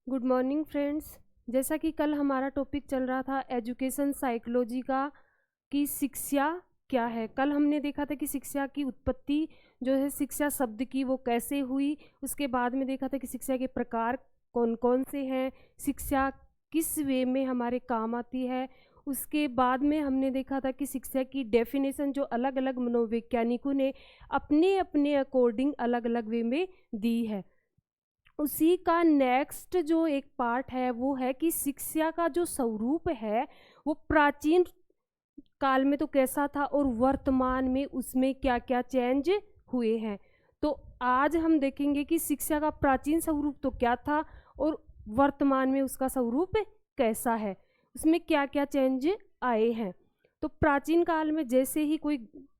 Good morning friends. जैसा कि कल हमारा टॉपिक चल रहा था एजुकेशन साइकोलॉजी का कि शिक्षा क्या है। कल हमने देखा था कि शिक्षा की उत्पत्ति जो है शिक्षा शब्द की वो कैसे हुई। उसके बाद में देखा था कि शिक्षा के प्रकार कौन कौन से हैं, शिक्षा किस वे में हमारे काम आती है। उसके बाद में हमने देखा था कि शिक्षा की डेफिनेशन जो अलग अलग मनोवैज्ञानिकों ने अपने अपने अकॉर्डिंग अलग अलग वे में दी है। उसी का नेक्स्ट जो एक पार्ट है वो है कि शिक्षा का जो स्वरूप है वो प्राचीन काल में तो कैसा था और वर्तमान में उसमें क्या क्या चेंज हुए हैं। तो आज हम देखेंगे कि शिक्षा का प्राचीन स्वरूप तो क्या था और वर्तमान में उसका स्वरूप कैसा है, उसमें क्या क्या चेंज आए हैं। तो प्राचीन काल में जैसे ही कोई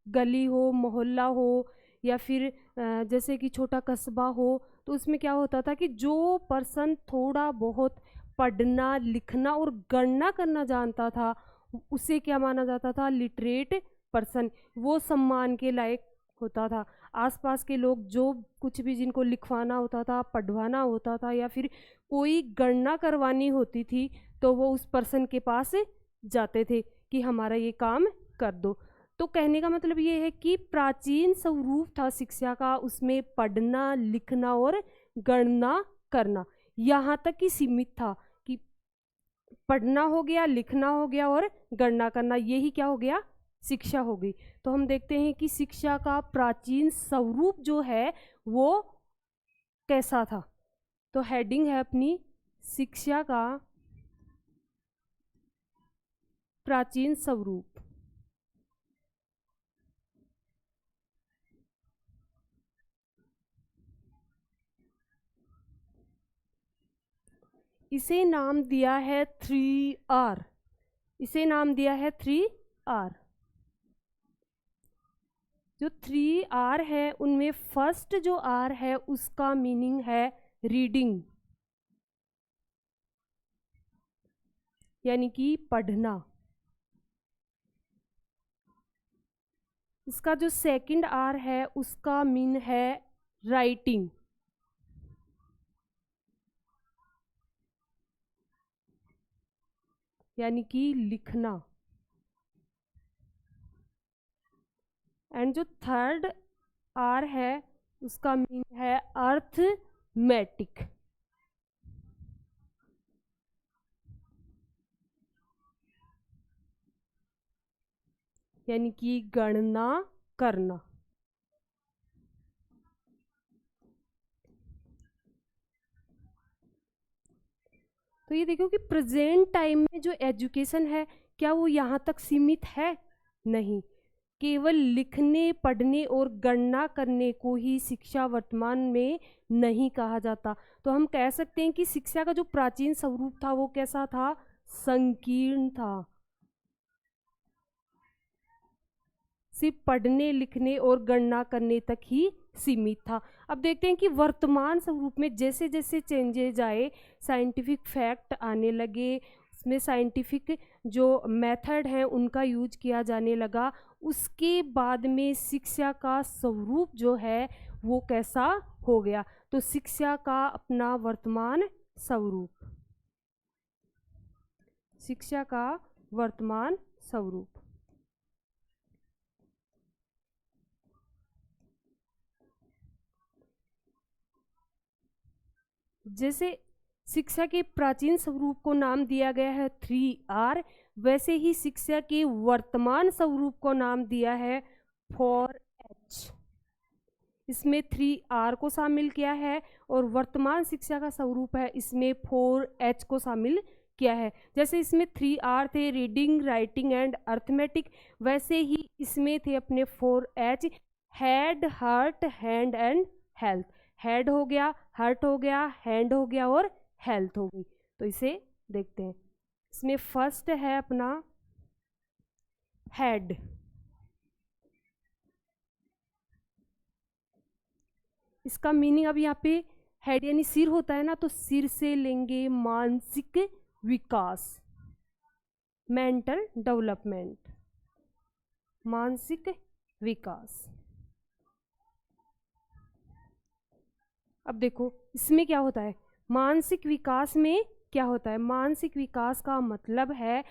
गली हो, मोहल्ला हो या फिर जैसे कि छोटा कस्बा हो, तो उसमें क्या होता था कि जो पर्सन थोड़ा बहुत पढ़ना लिखना और गणना करना जानता था उसे क्या माना जाता था, लिटरेट पर्सन। वो सम्मान के लायक होता था। आसपास के लोग जो कुछ भी जिनको लिखवाना होता था, पढ़वाना होता था या फिर कोई गणना करवानी होती थी तो वो उस पर्सन के पास जाते थे कि हमारा ये काम कर दो। तो कहने का मतलब ये है कि प्राचीन स्वरूप था शिक्षा का, उसमें पढ़ना लिखना और गणना करना यहाँ तक ही सीमित था कि पढ़ना हो गया, लिखना हो गया और गणना करना, यही क्या हो गया, शिक्षा हो गई। तो हम देखते हैं कि शिक्षा का प्राचीन स्वरूप जो है वो कैसा था। तो हेडिंग है अपनी शिक्षा का प्राचीन स्वरूप। इसे नाम दिया है 3R। इसे नाम दिया है 3R। जो 3R है उनमें फर्स्ट जो R है उसका मीनिंग है रीडिंग, यानी कि पढ़ना। इसका जो सेकंड R है उसका मीन है राइटिंग, यानी कि लिखना। एंड जो थर्ड R है उसका मीन है अर्थमेटिक, यानी कि गणना करना। तो ये देखो कि प्रेजेंट टाइम में जो एजुकेशन है क्या वो यहाँ तक सीमित है? नहीं। केवल लिखने पढ़ने और गणना करने को ही शिक्षा वर्तमान में नहीं कहा जाता। तो हम कह सकते हैं कि शिक्षा का जो प्राचीन स्वरूप था वो कैसा था, संकीर्ण था, सिर्फ पढ़ने लिखने और गणना करने तक ही सीमित था। अब देखते हैं कि वर्तमान स्वरूप में जैसे जैसे चेंजेज आए, साइंटिफिक फैक्ट आने लगे, उसमें साइंटिफिक जो मेथड है उनका यूज किया जाने लगा, उसके बाद में शिक्षा का स्वरूप जो है वो कैसा हो गया। तो शिक्षा का अपना वर्तमान स्वरूप, शिक्षा का वर्तमान स्वरूप। जैसे शिक्षा के प्राचीन स्वरूप को नाम दिया गया है 3R, वैसे ही शिक्षा के वर्तमान स्वरूप को नाम दिया है 4H। इसमें 3R को शामिल किया है और वर्तमान शिक्षा का स्वरूप है इसमें 4H को शामिल किया है। जैसे इसमें 3R थे, रीडिंग राइटिंग एंड अर्थमेटिक, वैसे ही इसमें थे अपने 4H, head heart hand and health. Head हो गया, हार्ट हो गया, हैंड हो गया और हेल्थ हो गई। तो इसे देखते हैं। इसमें फर्स्ट है अपना हेड। इसका मीनिंग अब यहाँ पे हेड यानी सिर होता है ना, तो सिर से लेंगे मानसिक विकास, मेंटल डेवलपमेंट, मानसिक विकास। अब देखो इसमें क्या होता है, मानसिक विकास में क्या होता है? मानसिक विकास का मतलब है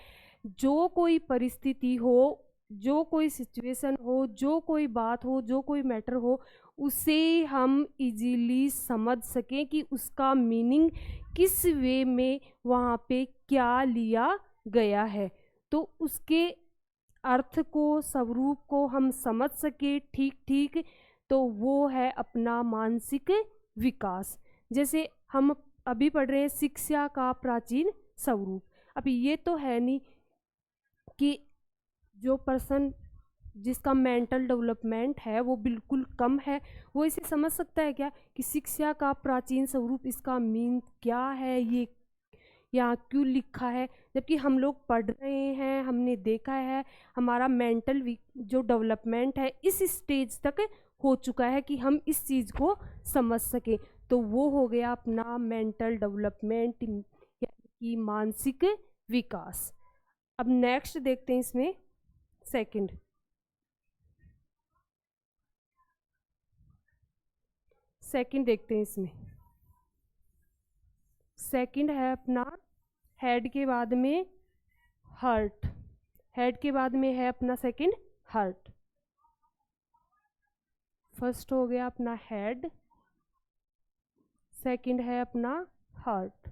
जो कोई परिस्थिति हो, जो कोई सिचुएशन हो, जो कोई बात हो, जो कोई मैटर हो, उसे हम इजीली समझ सकें कि उसका मीनिंग किस वे में वहाँ पे क्या लिया गया है, तो उसके अर्थ को, स्वरूप को हम समझ सके ठीक ठीक, तो वो है अपना मानसिक विकास। जैसे हम अभी पढ़ रहे हैं शिक्षा का प्राचीन स्वरूप। अब ये तो है नहीं कि जो पर्सन जिसका मेंटल डेवलपमेंट है वो बिल्कुल कम है, वो इसे समझ सकता है क्या कि शिक्षा का प्राचीन स्वरूप, इसका मीन क्या है, ये यहाँ क्यों लिखा है? जबकि हम लोग पढ़ रहे हैं, हमने देखा है, हमारा मेंटल जो डेवलपमेंट है इस स्टेज तक हो चुका है कि हम इस चीज़ को समझ सकें। तो वो हो गया अपना मेंटल डेवलपमेंट, यानी कि मानसिक विकास। अब नेक्स्ट देखते हैं इसमें सेकंड। सेकंड देखते हैं इसमें। सेकंड है अपना हेड के बाद में हार्ट। हेड के बाद में है अपना सेकंड हार्ट। फर्स्ट हो गया अपना हेड, सेकंड है अपना हार्ट।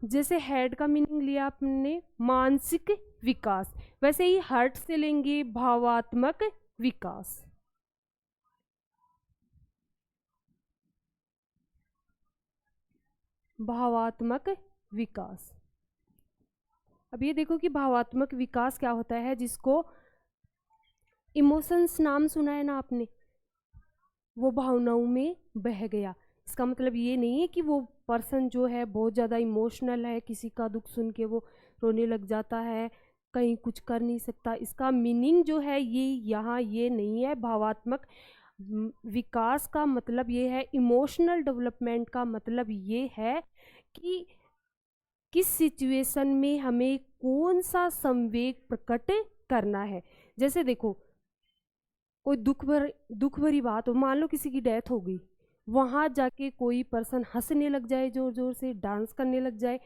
जैसे हेड का मीनिंग लिया आपने मानसिक विकास, वैसे ही हार्ट से लेंगे भावात्मक विकास। भावात्मक विकास। अब ये देखो कि भावात्मक विकास क्या होता है, जिसको इमोशंस नाम सुना है ना आपने, वो भावनाओं में बह गया। इसका मतलब ये नहीं है कि वो पर्सन जो है बहुत ज़्यादा इमोशनल है, किसी का दुख सुन के वो रोने लग जाता है, कहीं कुछ कर नहीं सकता। इसका मीनिंग जो है ये यहाँ ये नहीं है। भावात्मक विकास का मतलब ये है, इमोशनल डेवलपमेंट का मतलब ये है कि किस सिचुएशन में हमें कौन सा संवेग प्रकट करना है। जैसे देखो कोई दुख भरी बात हो, मान लो किसी की डेथ हो गई, वहाँ जाके कोई पर्सन हंसने लग जाए, जोर जोर से डांस करने लग जाए,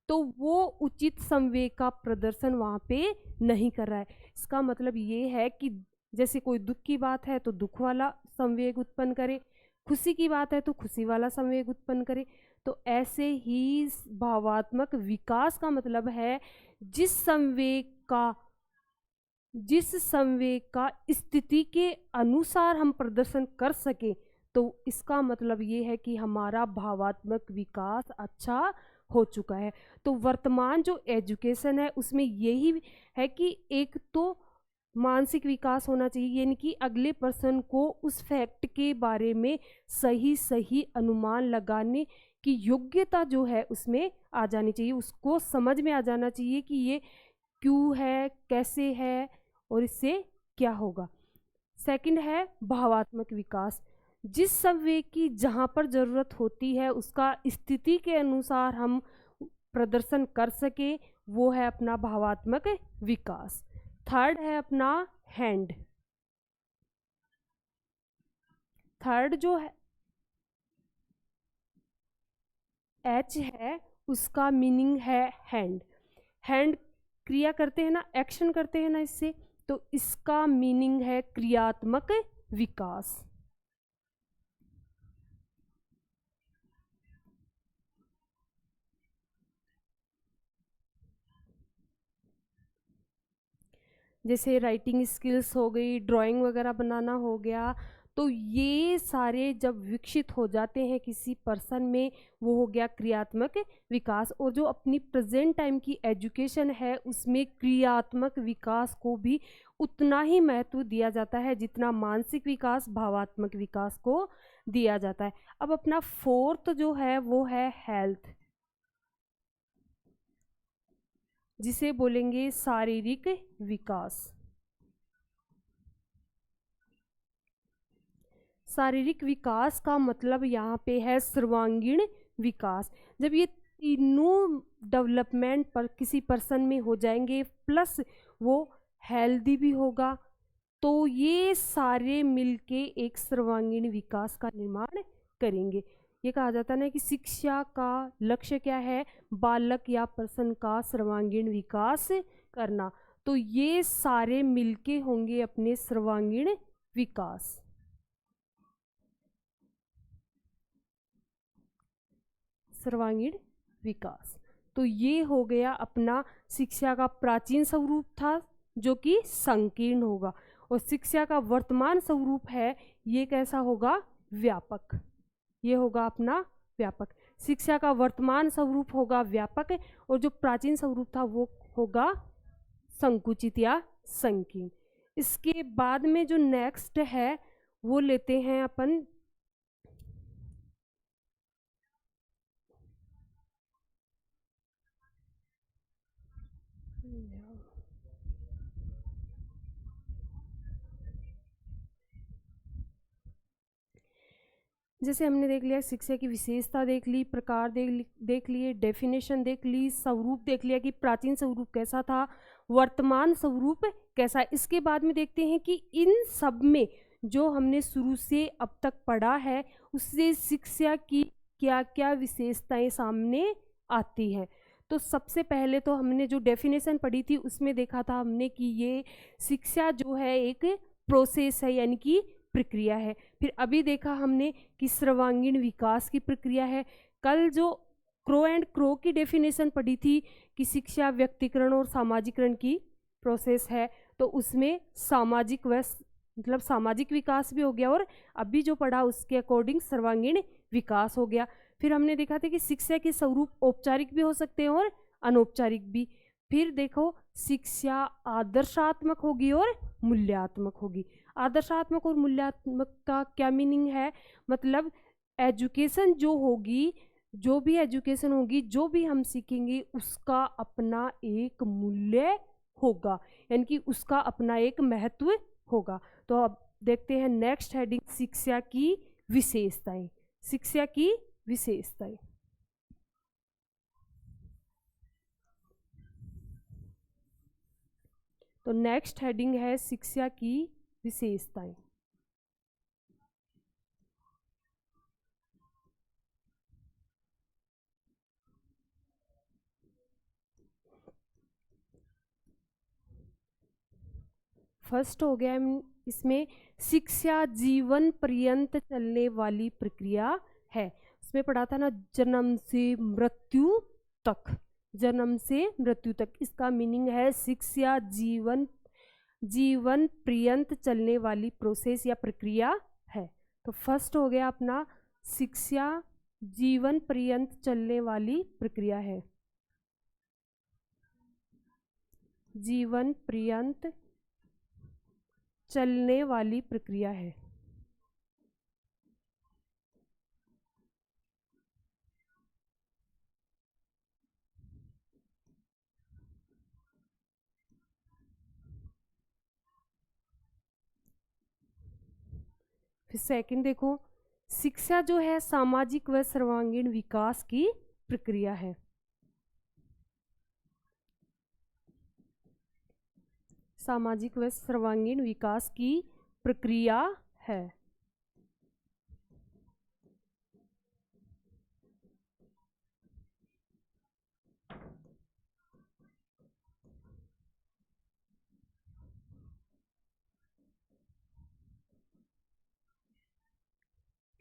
तो वो उचित संवेग का प्रदर्शन वहाँ पे नहीं कर रहा है। इसका मतलब ये है कि जैसे कोई दुख की बात है तो दुख वाला संवेग उत्पन्न करे, खुशी की बात है तो खुशी वाला संवेग उत्पन्न करे। तो ऐसे ही भावात्मक विकास का मतलब है जिस संवेग का स्थिति के अनुसार हम प्रदर्शन कर सकें, तो इसका मतलब ये है कि हमारा भावात्मक विकास अच्छा हो चुका है। तो वर्तमान जो एजुकेशन है उसमें यही है कि एक तो मानसिक विकास होना चाहिए, यानी कि अगले पर्सन को उस फैक्ट के बारे में सही सही अनुमान लगाने की योग्यता जो है उसमें आ जानी चाहिए, उसको समझ में आ जाना चाहिए कि ये क्यों है, कैसे है और इससे क्या होगा। सेकंड है भावात्मक विकास, जिस संवेग की जहाँ पर ज़रूरत होती है उसका स्थिति के अनुसार हम प्रदर्शन कर सके, वो है अपना भावात्मक विकास। थर्ड है अपना हैंड। थर्ड जो है एच है, उसका मीनिंग है हैंड। हैंड क्रिया करते हैं ना, एक्शन करते हैं ना इससे, तो इसका मीनिंग है क्रियात्मक विकास। जैसे राइटिंग स्किल्स हो गई, ड्राइंग वगैरह बनाना हो गया, तो ये सारे जब विकसित हो जाते हैं किसी पर्सन में, वो हो गया क्रियात्मक विकास। और जो अपनी प्रेजेंट टाइम की एजुकेशन है उसमें क्रियात्मक विकास को भी उतना ही महत्व दिया जाता है जितना मानसिक विकास, भावात्मक विकास को दिया जाता है। अब अपना फोर्थ जो है वो है हेल्थ, जिसे बोलेंगे शारीरिक विकास। शारीरिक विकास का मतलब यहाँ पे है सर्वांगीण विकास। जब ये तीनों डेवलपमेंट पर किसी पर्सन में हो जाएंगे, प्लस वो हेल्दी भी होगा, तो ये सारे मिलके एक सर्वांगीण विकास का निर्माण करेंगे। ये कहा जाता है ना कि शिक्षा का लक्ष्य क्या है, बालक या पर्सन का सर्वांगीण विकास करना। तो ये सारे मिलके होंगे अपने सर्वांगीण विकास। सर्वांगीण विकास। तो ये हो गया अपना शिक्षा का प्राचीन स्वरूप था जो कि संकीर्ण होगा, और शिक्षा का वर्तमान स्वरूप है ये कैसा होगा, व्यापक। ये होगा अपना व्यापक। शिक्षा का वर्तमान स्वरूप होगा व्यापक, और जो प्राचीन स्वरूप था वो होगा संकुचित या संकीर्ण। इसके बाद में जो नेक्स्ट है वो लेते हैं अपन जैसे हमने देख लिया शिक्षा की विशेषता देख ली, प्रकार देख लिए, डेफिनेशन देख ली, स्वरूप देख लिया कि प्राचीन स्वरूप कैसा था, वर्तमान स्वरूप कैसा। इसके बाद में देखते हैं कि इन सब में जो हमने शुरू से अब तक पढ़ा है उससे शिक्षा की क्या क्या विशेषताएं सामने आती है। तो सबसे पहले तो हमने जो डेफिनेशन पढ़ी थी उसमें देखा था हमने कि ये शिक्षा जो है एक प्रोसेस है, यानी कि प्रक्रिया है। फिर अभी देखा हमने कि सर्वांगीण विकास की प्रक्रिया है। कल जो क्रो एंड क्रो की डेफिनेशन पढ़ी थी कि शिक्षा व्यक्तिकरण और सामाजिकरण की प्रोसेस है, तो उसमें सामाजिक व मतलब सामाजिक विकास भी हो गया, और अभी जो पढ़ा उसके अकॉर्डिंग सर्वांगीण विकास हो गया। फिर हमने देखा था कि शिक्षा के स्वरूप औपचारिक भी हो सकते हैं और अनौपचारिक भी। फिर देखो शिक्षा आदर्शात्मक होगी और मूल्यात्मक होगी। आदर्शात्मक और मूल्यात्मक का क्या मीनिंग है, मतलब एजुकेशन जो होगी, जो भी एजुकेशन होगी, जो भी हम सीखेंगे उसका अपना एक मूल्य होगा, यानी कि उसका अपना एक महत्व होगा। तो अब देखते हैं नेक्स्ट हेडिंग, शिक्षा की विशेषताएं। शिक्षा की विशेषताएं। तो नेक्स्ट हेडिंग है शिक्षा की विशेषताएं। फर्स्ट हो गया इसमें शिक्षा जीवन पर्यंत चलने वाली प्रक्रिया है। उसमें पढ़ा था ना जन्म से मृत्यु तक, जन्म से मृत्यु तक। इसका मीनिंग है शिक्षा जीवन पर्यंत चलने वाली प्रोसेस या प्रक्रिया है। तो फर्स्ट हो गया अपना शिक्षा जीवन पर्यंत चलने वाली प्रक्रिया है, जीवन पर्यंत चलने वाली प्रक्रिया है। फिर सेकंड देखो, शिक्षा जो है सामाजिक व सर्वांगीण विकास की प्रक्रिया है। सामाजिक व सर्वांगीण विकास की प्रक्रिया है।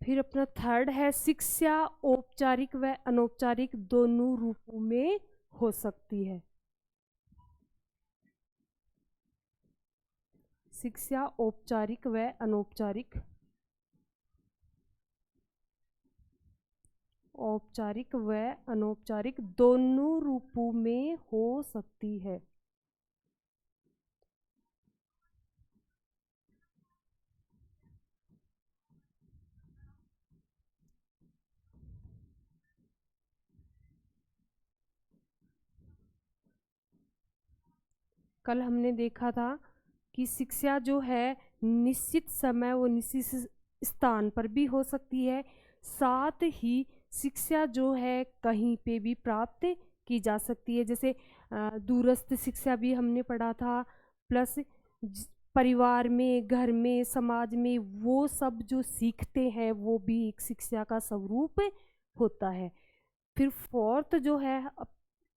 फिर अपना थर्ड है शिक्षा औपचारिक व अनौपचारिक दोनों रूपों में हो सकती है। शिक्षा औपचारिक व अनौपचारिक, औपचारिक व अनौपचारिक दोनों रूपों में हो सकती है। कल हमने देखा था कि शिक्षा जो है निश्चित समय व निश्चित स्थान पर भी हो सकती है, साथ ही शिक्षा जो है कहीं पे भी प्राप्त की जा सकती है। जैसे दूरस्थ शिक्षा भी हमने पढ़ा था, प्लस परिवार में, घर में, समाज में वो सब जो सीखते हैं वो भी एक शिक्षा का स्वरूप होता है। फिर फोर्थ जो है,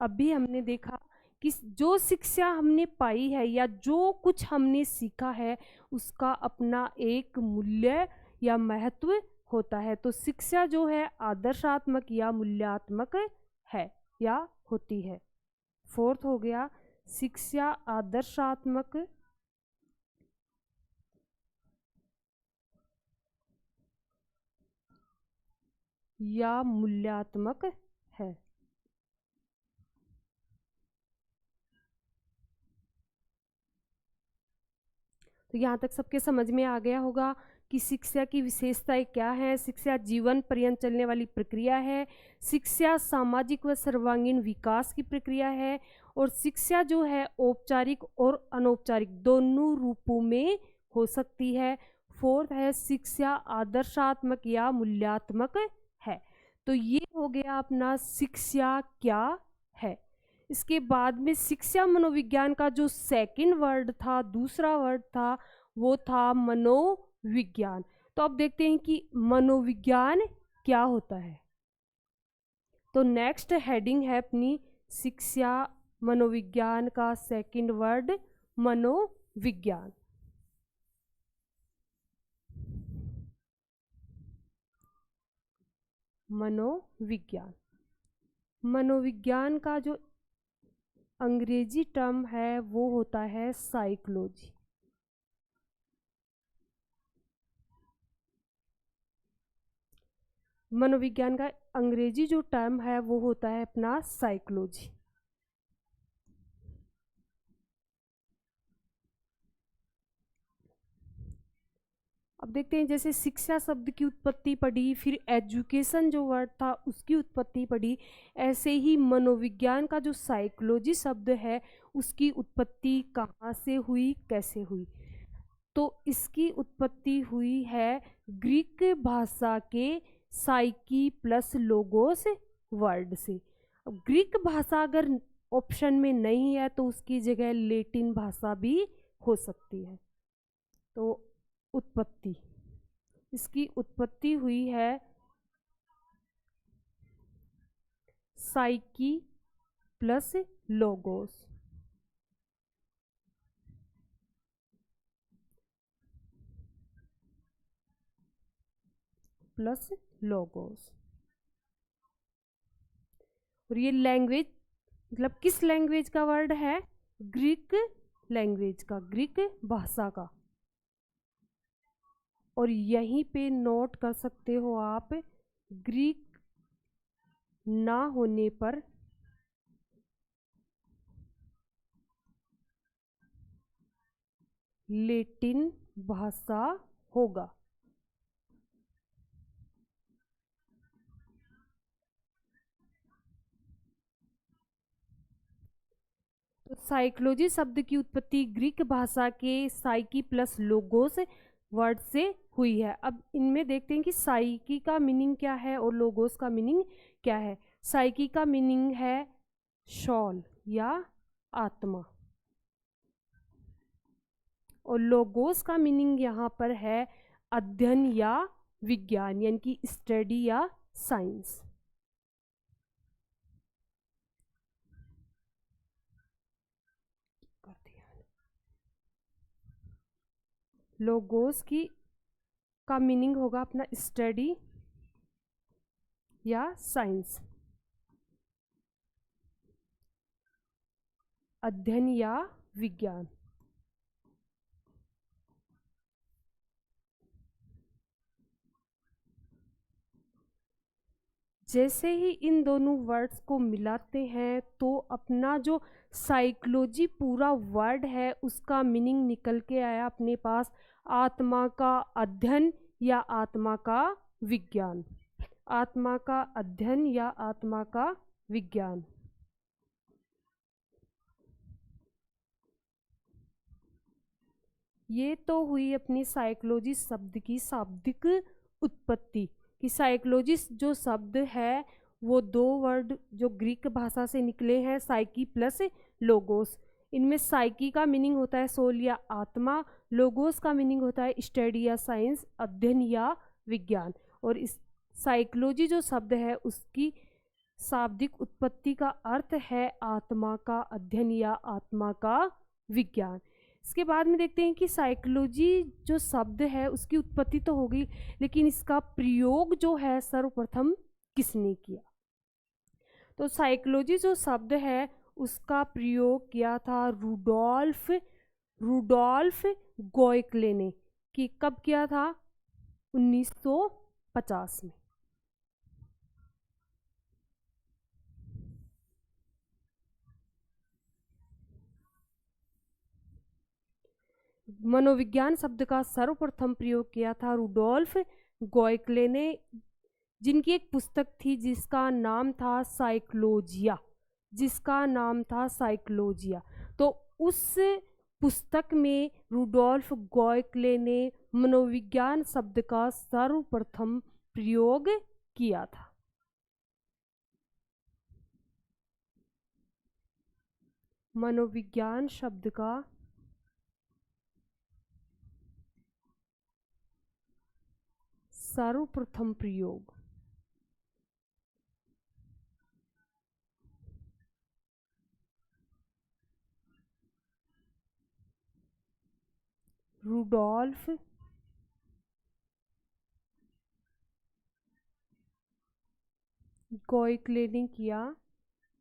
अभी हमने देखा कि जो शिक्षा हमने पाई है या जो कुछ हमने सीखा है उसका अपना एक मूल्य या महत्व होता है। तो शिक्षा जो है आदर्शात्मक या मूल्यात्मक है या होती है। फोर्थ हो गया, शिक्षा आदर्शात्मक या मूल्यात्मक है। तो यहाँ तक सबके समझ में आ गया होगा कि शिक्षा की विशेषताएं क्या है। शिक्षा जीवन पर्यंत चलने वाली प्रक्रिया है, शिक्षा सामाजिक व सर्वांगीण विकास की प्रक्रिया है, और शिक्षा जो है औपचारिक और अनौपचारिक दोनों रूपों में हो सकती है। फोर्थ है, शिक्षा आदर्शात्मक या मूल्यात्मक है। तो ये हो गया अपना शिक्षा क्या है। इसके बाद में शिक्षा मनोविज्ञान का जो सेकंड वर्ड था, दूसरा वर्ड था, वो था मनोविज्ञान। तो अब देखते हैं कि मनोविज्ञान क्या होता है। तो नेक्स्ट हेडिंग है अपनी शिक्षा मनोविज्ञान का सेकंड वर्ड मनोविज्ञान। मनोविज्ञान, मनोविज्ञान का जो अंग्रेजी टर्म है वो होता है साइकोलॉजी। मनोविज्ञान का अंग्रेजी जो टर्म है वो होता है अपना साइकोलॉजी। अब देखते हैं, जैसे शिक्षा शब्द की उत्पत्ति पढ़ी, फिर एजुकेशन जो वर्ड था उसकी उत्पत्ति पढ़ी, ऐसे ही मनोविज्ञान का जो साइकोलॉजी शब्द है उसकी उत्पत्ति कहाँ से हुई, कैसे हुई। तो इसकी उत्पत्ति हुई है ग्रीक भाषा के साइकी प्लस लोगोस वर्ड से। अब ग्रीक भाषा अगर ऑप्शन में नहीं है तो उसकी जगह लैटिन भाषा भी हो सकती है। तो उत्पत्ति, इसकी उत्पत्ति हुई है psyche plus logos. Plus logos, और ये लैंग्वेज मतलब किस लैंग्वेज का वर्ड है, ग्रीक लैंग्वेज का, ग्रीक भाषा का। और यहीं पे नोट कर सकते हो आप, ग्रीक ना होने पर लैटिन भाषा होगा। तो साइकोलॉजी शब्द की उत्पत्ति ग्रीक भाषा के साइकी प्लस लोगोस वर्ड से हुई है। अब इनमें देखते हैं कि साइकी का मीनिंग क्या है और लोगोस का मीनिंग क्या है। साइकी का मीनिंग है शॉल या आत्मा, और लोगोस का मीनिंग यहाँ पर है अध्ययन या विज्ञान, यानी कि स्टडी या साइंस। लोगोस की का मीनिंग होगा अपना स्टडी या साइंस, अध्ययन या विज्ञान। जैसे ही इन दोनों वर्ड्स को मिलाते हैं तो अपना जो साइकोलॉजी पूरा वर्ड है उसका मीनिंग निकल के आया अपने पास, आत्मा का अध्ययन या आत्मा का विज्ञान। आत्मा का अध्ययन या आत्मा का विज्ञान। ये तो हुई अपनी साइकोलॉजी शब्द की शाब्दिक उत्पत्ति, कि साइकोलॉजी जो शब्द है वो दो वर्ड जो ग्रीक भाषा से निकले हैं, साइकी प्लस लोगोस, इनमें साइकी का मीनिंग होता है सोल या आत्मा, लोगोस का मीनिंग होता है स्टडी या साइंस, अध्ययन या विज्ञान, और इस साइकोलॉजी जो शब्द है उसकी शाब्दिक उत्पत्ति का अर्थ है आत्मा का अध्ययन या आत्मा का विज्ञान। इसके बाद में देखते हैं कि साइकोलॉजी जो शब्द है उसकी उत्पत्ति तो होगी, लेकिन इसका प्रयोग जो है सर्वप्रथम किसने किया? तो साइकोलॉजी जो शब्द है उसका प्रयोग किया था रूडोल्फ गोयकले ने। कि कब किया था? 1950 में। मनोविज्ञान शब्द का सर्वप्रथम प्रयोग किया था रूडोल्फ गोयकले ने, जिनकी एक पुस्तक थी जिसका नाम था साइकोलॉजिया। तो उस पुस्तक में रूडोल्फ गोयकले ने मनोविज्ञान शब्द का सर्वप्रथम प्रयोग किया था। मनोविज्ञान शब्द का सर्वप्रथम प्रयोग रूडोल्फ गोयकले ने किया,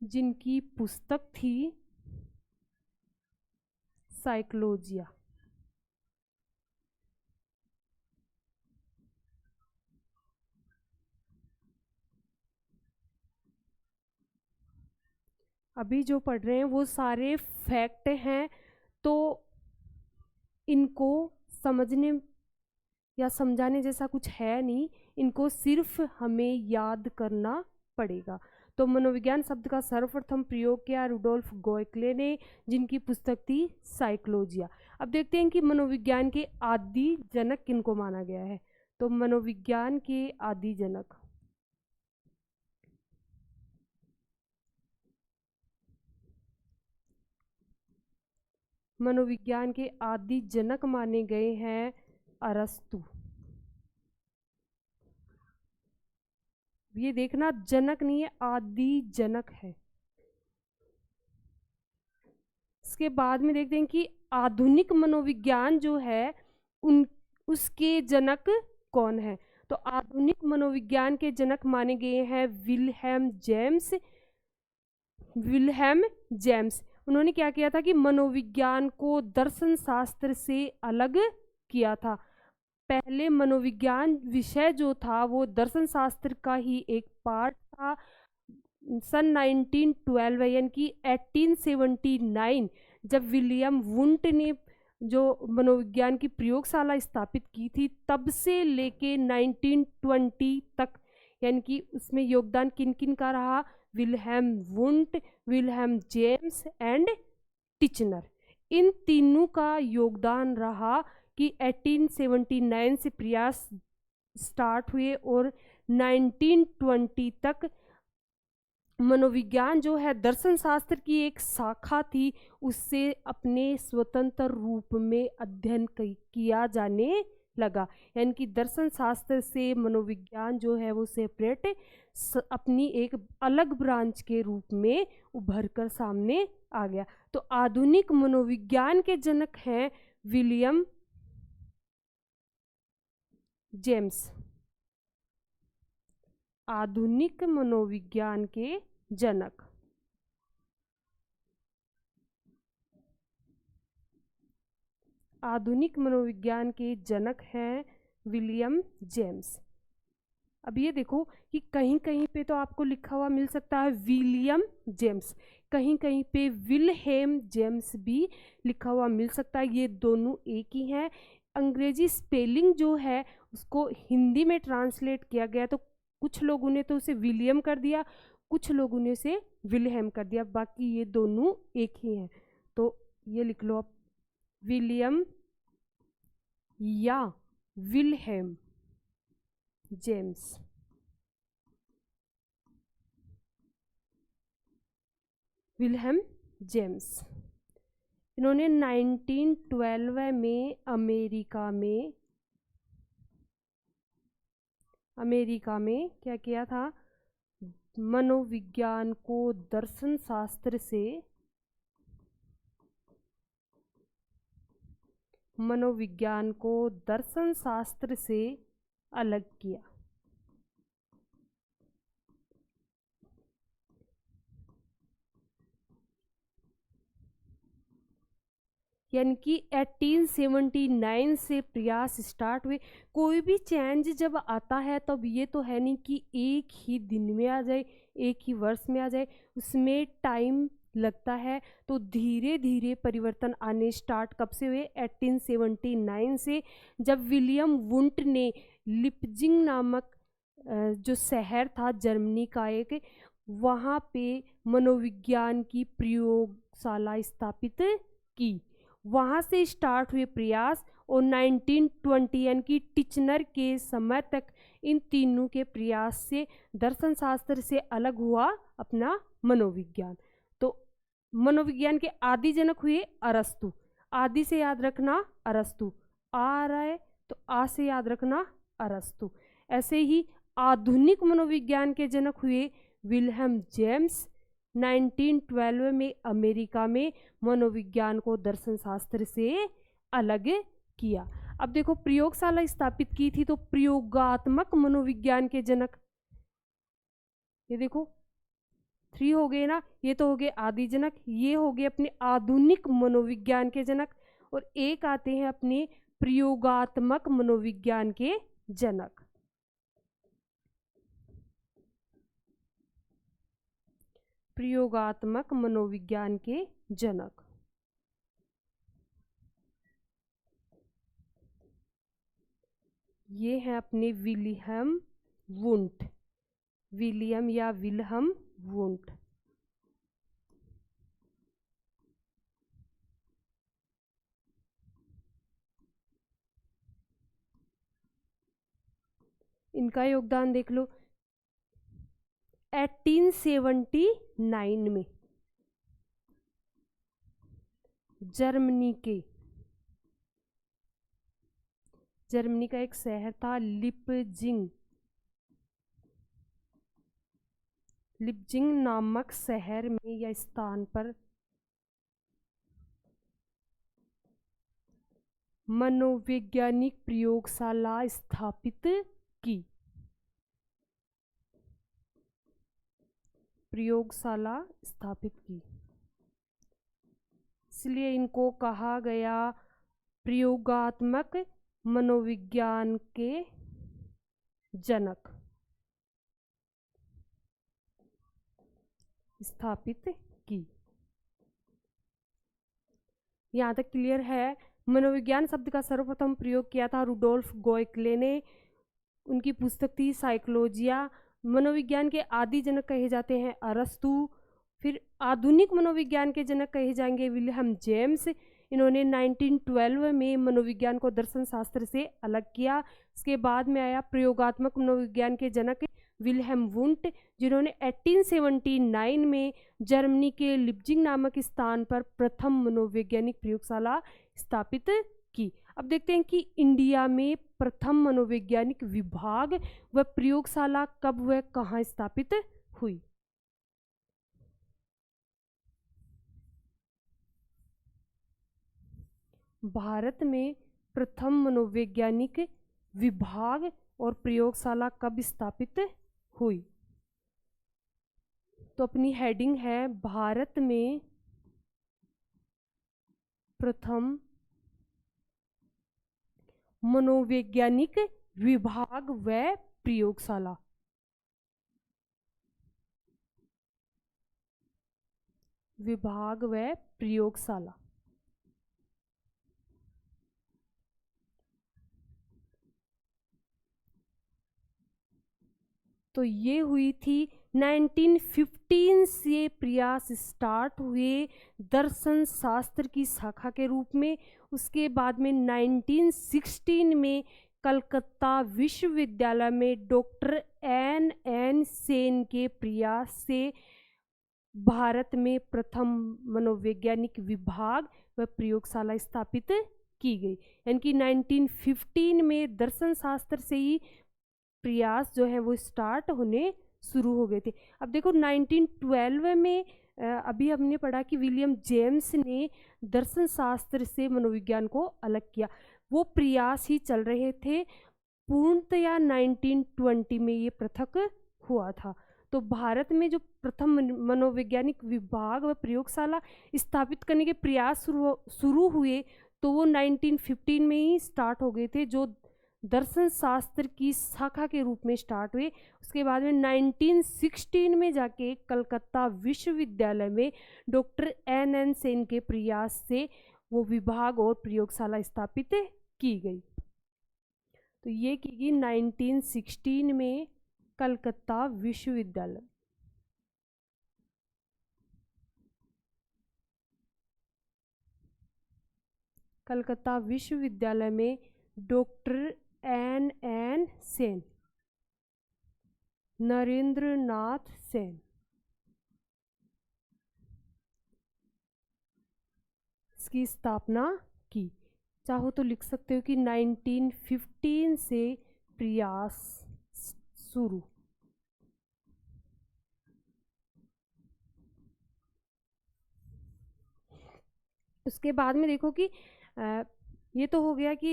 जिनकी पुस्तक थी साइकोलॉजिया। अभी जो पढ़ रहे हैं वो सारे फैक्ट हैं, तो इनको समझने या समझाने जैसा कुछ है नहीं, इनको सिर्फ हमें याद करना पड़ेगा। तो मनोविज्ञान शब्द का सर्वप्रथम प्रयोग किया रूडोल्फ गोयकले ने, जिनकी पुस्तक थी साइकोलॉजिया। अब देखते हैं कि मनोविज्ञान के आदि जनक किनको माना गया है। तो मनोविज्ञान के आदि जनक माने गए हैं अरस्तु। ये देखना जनक नहीं है, आदि जनक है। इसके बाद में देखते हैं कि आधुनिक मनोविज्ञान जो है उसके जनक कौन है। तो आधुनिक मनोविज्ञान के जनक माने गए हैं विल्हेम जेम्स। उन्होंने क्या किया था कि मनोविज्ञान को दर्शन शास्त्र से अलग किया था। पहले मनोविज्ञान विषय जो था वो दर्शन शास्त्र का ही एक पार्ट था। सन 1912 यानी कि 1879 जब विलियम वुंट ने जो मनोविज्ञान की प्रयोगशाला स्थापित की थी, तब से लेके 1920 तक, यानी कि उसमें योगदान किन किन का रहा? Wilhelm Wundt, Wilhelm James and Titchener. इन तीनों का योगदान रहा कि 1879 से प्रयास स्टार्ट हुए और 1920 तक मनोविज्ञान जो है दर्शन शास्त्र की एक शाखा थी, उससे अपने स्वतंत्र रूप में अध्ययन किया जाने लगा। यानी कि दर्शन शास्त्र से मनोविज्ञान जो है वो सेपरेट अपनी एक अलग ब्रांच के रूप में उभर कर सामने आ गया। तो आधुनिक मनोविज्ञान के जनक हैं विलियम जेम्स। आधुनिक मनोविज्ञान के जनक हैं विलियम जेम्स। अब ये देखो कि कहीं कहीं पे तो आपको लिखा हुआ मिल सकता है विलियम जेम्स, कहीं कहीं पे विल्हेम जेम्स भी लिखा हुआ मिल सकता है। ये दोनों एक ही हैं। अंग्रेजी स्पेलिंग जो है उसको हिंदी में ट्रांसलेट किया गया, तो कुछ लोगों ने तो उसे विलियम कर दिया, कुछ लोगों ने उसे विल्हेम कर दिया, बाकी ये दोनों एक ही हैं। तो ये लिख लो आप, विलियम या विल्हेम जेम्स। विल्हेम जेम्स इन्होंने 1912 में अमेरिका में क्या किया था, मनोविज्ञान को दर्शन शास्त्र से अलग किया। यानी कि 1879 से प्रयास स्टार्ट हुए। कोई भी चेंज जब आता है तब ये तो है नहीं कि एक ही दिन में आ जाए, एक ही वर्ष में आ जाए, उसमें टाइम लगता है। तो धीरे धीरे परिवर्तन आने स्टार्ट कब से हुए, 1879 से, जब विलियम वुंट ने लिपजिंग नामक जो शहर था जर्मनी का एक, वहाँ पे मनोविज्ञान की प्रयोगशाला स्थापित की। वहाँ से स्टार्ट हुए प्रयास और 1920 यानी कि टिचनर के समय तक इन तीनों के प्रयास से दर्शन शास्त्र से अलग हुआ अपना मनोविज्ञान। तो मनोविज्ञान के आदि जनक हुए अरस्तु। आदि से याद रखना अरस्तु, आ रहा है तो आ से याद रखना अरस्तु। ऐसे ही आधुनिक मनोविज्ञान के जनक हुए विल्हेम जेम्स। 1912 में अमेरिका में मनोविज्ञान को दर्शन शास्त्र से अलग किया। अब देखो प्रयोगशाला स्थापित की थी, तो प्रयोगात्मक मनोविज्ञान के जनक, ये देखो 3 हो गए ना, ये तो हो गए आदि जनक, ये हो गए अपने आधुनिक मनोविज्ञान के जनक, और एक आते हैं अपने प्रयोगात्मक मनोविज्ञान के जनक। प्रयोगात्मक मनोविज्ञान के जनक ये हैं अपने विलियम वुंट। इनका योगदान देख लो, 1879 में जर्मनी का एक शहर था लिपजिंग नामक शहर में या स्थान पर मनोवैज्ञानिक प्रयोगशाला स्थापित की। इसलिए इनको कहा गया प्रयोगात्मक मनोविज्ञान के जनक, स्थापित की। यहाँ तक क्लियर है। मनोविज्ञान शब्द का सर्वप्रथम प्रयोग किया था रुडोल्फ गोयकले ने। उनकी पुस्तक थी साइकोलॉजिया। मनोविज्ञान के आदि जनक कहे जाते हैं अरस्तु। फिर आधुनिक मनोविज्ञान के जनक कहे जाएंगे विल्हेम जेम्स। इन्होंने 1912 में मनोविज्ञान को दर्शन शास्त्र से अलग किया। इसके बाद में आया प्रयोगात्मक मनोविज्ञान के जनक विल्हेम वुंट, जिन्होंने 1879 में जर्मनी के लिपजिंग नामक स्थान पर प्रथम मनोवैज्ञानिक प्रयोगशाला स्थापित की। अब देखते हैं कि इंडिया में प्रथम मनोवैज्ञानिक विभाग व प्रयोगशाला कब व कहाँ स्थापित हुई। भारत में प्रथम मनोवैज्ञानिक विभाग और प्रयोगशाला कब स्थापित हुई, तो अपनी हेडिंग है भारत में प्रथम मनोवैज्ञानिक विभाग व प्रयोगशाला। तो ये हुई थी 1915 से प्रयास स्टार्ट हुए दर्शन शास्त्र की शाखा के रूप में। उसके बाद में 1916 में कलकत्ता विश्वविद्यालय में डॉक्टर एन सेन के प्रयास से भारत में प्रथम मनोवैज्ञानिक विभाग व प्रयोगशाला स्थापित की गई। यानी कि 1915 में दर्शन शास्त्र से ही प्रयास जो है वो स्टार्ट होने शुरू हो गए थे। अब देखो 1912 में अभी हमने पढ़ा कि विलियम जेम्स ने दर्शन शास्त्र से मनोविज्ञान को अलग किया। वो प्रयास ही चल रहे थे, पूर्णतया 1920 में ये पृथक हुआ था। तो भारत में जो प्रथम मनोवैज्ञानिक विभाग व प्रयोगशाला स्थापित करने के प्रयास शुरू हुए तो वो 1915 में ही स्टार्ट हो गए थे, जो दर्शन शास्त्र की शाखा के रूप में स्टार्ट हुए। उसके बाद में 1916 में जाके कलकत्ता विश्वविद्यालय में डॉक्टर एन सेन के प्रयास से वो विभाग और प्रयोगशाला स्थापित की गई। तो ये की गई 1916 में कलकत्ता विश्वविद्यालय। कलकत्ता विश्वविद्यालय में डॉक्टर एन सेन, नरेंद्र नाथ सेन, इसकी स्थापना की। चाहो तो लिख सकते हो कि 1915 से प्रयास शुरू। उसके बाद में देखो कि ये तो हो गया कि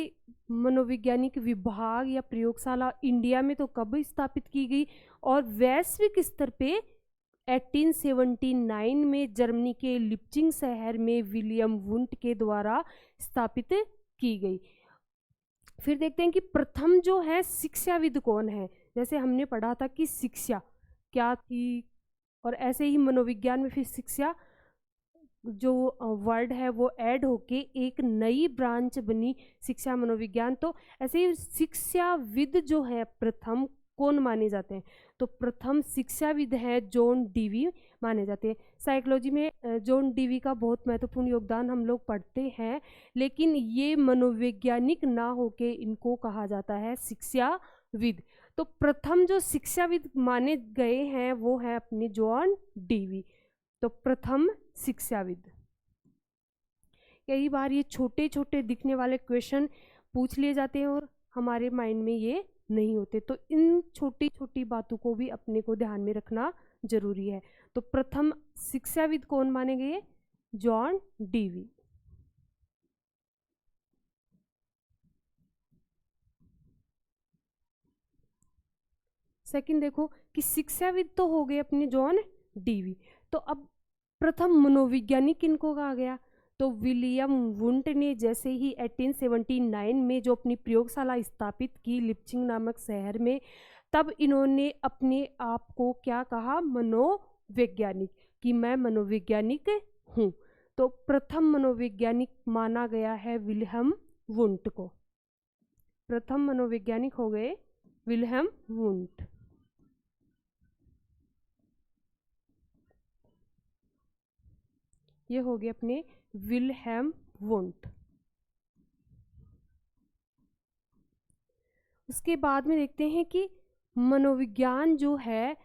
मनोवैज्ञानिक विभाग या प्रयोगशाला इंडिया में तो कब स्थापित की गई, और वैश्विक स्तर पे 1879 में जर्मनी के लिप्जिंग शहर में विलियम वुंट के द्वारा स्थापित की गई। फिर देखते हैं कि प्रथम जो है शिक्षाविद कौन है। जैसे हमने पढ़ा था कि शिक्षा क्या थी, और ऐसे ही मनोविज्ञान में फिर शिक्षा जो वर्ड है वो ऐड होके एक नई ब्रांच बनी, शिक्षा मनोविज्ञान। तो ऐसे ही शिक्षाविद जो है प्रथम कौन माने जाते हैं, तो प्रथम शिक्षाविद है जॉन डीवी माने जाते हैं। साइकोलॉजी में जॉन डीवी का बहुत महत्वपूर्ण योगदान हम लोग पढ़ते हैं, लेकिन ये मनोवैज्ञानिक ना होके इनको कहा जाता है शिक्षाविद। तो प्रथम जो शिक्षाविद माने गए हैं वो है अपने जॉन डीवी, तो प्रथम शिक्षाविद। कई बार ये छोटे छोटे दिखने वाले क्वेश्चन पूछ लिए जाते हैं और हमारे माइंड में ये नहीं होते, तो इन छोटी छोटी बातों को भी अपने को ध्यान में रखना जरूरी है। तो प्रथम शिक्षाविद कौन माने गए, जॉन डीवी। सेकंड देखो कि शिक्षाविद तो हो गए अपने जॉन डीवी, तो अब प्रथम मनोवैज्ञानिक किनको कहा गया, तो विलियम वुंट ने जैसे ही 1879 में जो अपनी प्रयोगशाला स्थापित की लिप्जिंग नामक शहर में, तब इन्होंने अपने आप को क्या कहा, मनोवैज्ञानिक, कि मैं मनोवैज्ञानिक हूँ। तो प्रथम मनोवैज्ञानिक माना गया है विलियम वुंट को। प्रथम मनोवैज्ञानिक हो गए विलियम वुंट। ये हो गए अपने विलियम वुंट। उसके बाद में देखते हैं कि मनोविज्ञान जो है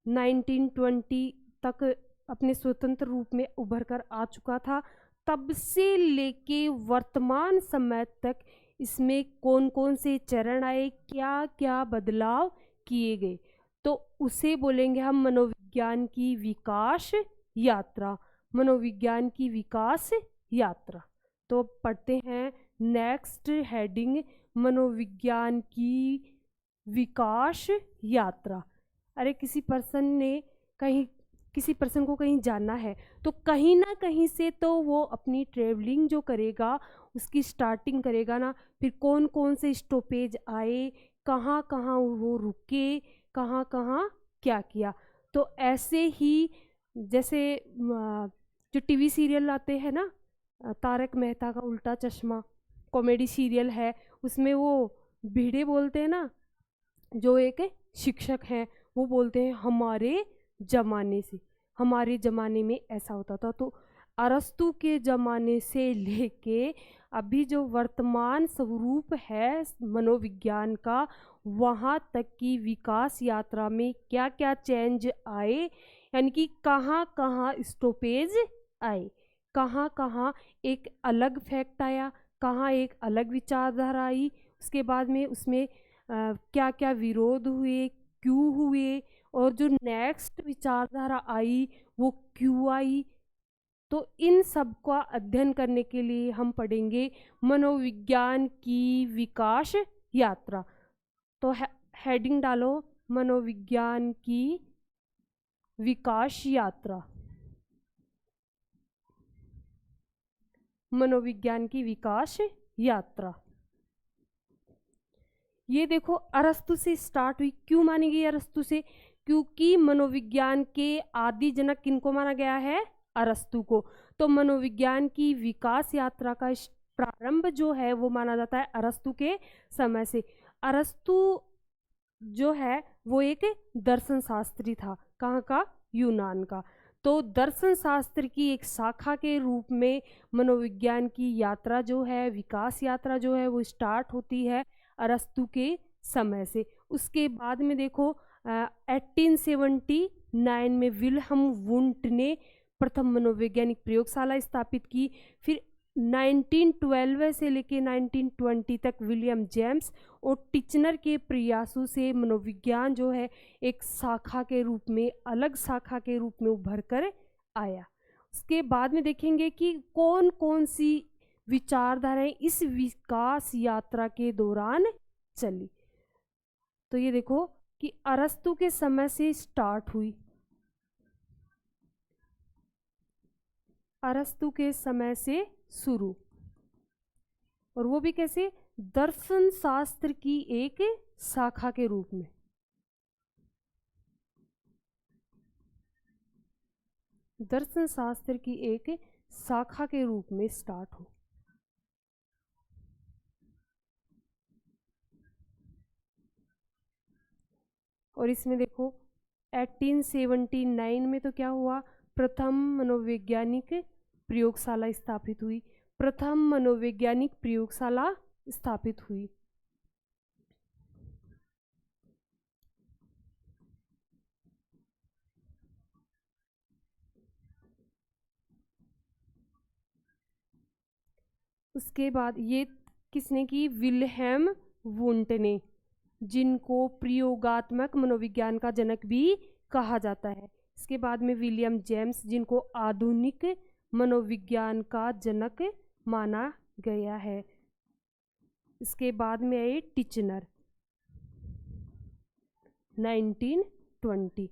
1920 तक अपने स्वतंत्र रूप में उभर कर आ चुका था। तब से लेके वर्तमान समय तक इसमें कौन कौन से चरण आए, क्या क्या बदलाव किए गए, तो उसे बोलेंगे हम मनोविज्ञान की विकास यात्रा। मनोविज्ञान की विकास यात्रा। तो पढ़ते हैं नेक्स्ट हेडिंग, मनोविज्ञान की विकास यात्रा। अरे किसी पर्सन को कहीं जाना है तो कहीं ना कहीं से तो वो अपनी ट्रेवलिंग जो करेगा उसकी स्टार्टिंग करेगा ना, फिर कौन कौन से स्टॉपेज आए, कहाँ कहाँ वो रुके, कहाँ कहाँ क्या किया। तो ऐसे ही जैसे जो टीवी सीरियल आते हैं ना, तारक मेहता का उल्टा चश्मा कॉमेडी सीरियल है, उसमें वो भिड़े बोलते हैं ना, जो एक शिक्षक हैं वो बोलते हैं हमारे ज़माने से, हमारे ज़माने में ऐसा होता था। तो अरस्तु के ज़माने से लेके अभी जो वर्तमान स्वरूप है मनोविज्ञान का, वहाँ तक की विकास यात्रा में क्या क्या चेंज आए, यानी कि कहाँ कहाँ स्टॉपेज आए, कहाँ कहाँ एक अलग फैक्ट आया, कहाँ एक अलग विचारधारा आई, उसके बाद में उसमें क्या क्या विरोध हुए, क्यों हुए, और जो नेक्स्ट विचारधारा आई वो क्यों आई। तो इन सब का अध्ययन करने के लिए हम पढ़ेंगे मनोविज्ञान की विकास यात्रा। तो हेडिंग डालो, मनोविज्ञान की विकास यात्रा। मनोविज्ञान की विकास यात्रा। ये देखो अरस्तु से स्टार्ट हुई। क्यों मानी गई अरस्तु से? क्योंकि मनोविज्ञान के आदि जनक किनको माना गया है? अरस्तु को। तो मनोविज्ञान की विकास यात्रा का प्रारंभ जो है वो माना जाता है अरस्तु के समय से। अरस्तु जो है वो एक दर्शन शास्त्री था। कहाँ का? यूनान का। तो दर्शन शास्त्र की एक शाखा के रूप में मनोविज्ञान की यात्रा जो है, विकास यात्रा जो है, वो स्टार्ट होती है अरस्तु के समय से। उसके बाद में देखो 1879 में विल्हम वुंट ने प्रथम मनोवैज्ञानिक प्रयोगशाला स्थापित की। फिर 1912 से लेके 1920 तक विलियम जेम्स और टिचनर के प्रयासों से मनोविज्ञान जो है एक शाखा के रूप में, अलग शाखा के रूप में उभर कर आया। उसके बाद में देखेंगे कि कौन कौन सी विचारधाराएं इस विकास यात्रा के दौरान चली। तो ये देखो कि अरस्तु के समय से स्टार्ट हुई। अरस्तु के समय से शुरू, और वो भी कैसे? दर्शन शास्त्र की एक शाखा के रूप में। दर्शन शास्त्र की एक शाखा के रूप में स्टार्ट हो। और इसमें देखो 1879 में तो क्या हुआ? प्रथम मनोवैज्ञानिक प्रयोगशाला स्थापित हुई। प्रथम मनोवैज्ञानिक प्रयोगशाला स्थापित हुई। उसके बाद ये किसने की? विल्हेम वुंट ने, जिनको प्रयोगात्मक मनोविज्ञान का जनक भी कहा जाता है। इसके बाद में विलियम जेम्स, जिनको आधुनिक मनोविज्ञान का जनक माना गया है। इसके बाद में आए टिचनर 1920।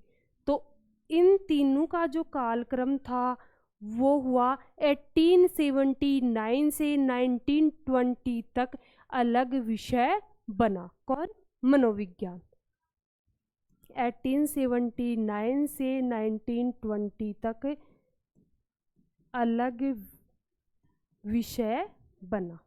तो इन तीनों का जो कालक्रम था वो हुआ 1879 से 1920 तक अलग विषय बना। कौन? मनोविज्ञान। 1879 से 1920 तक अलग विषय बना।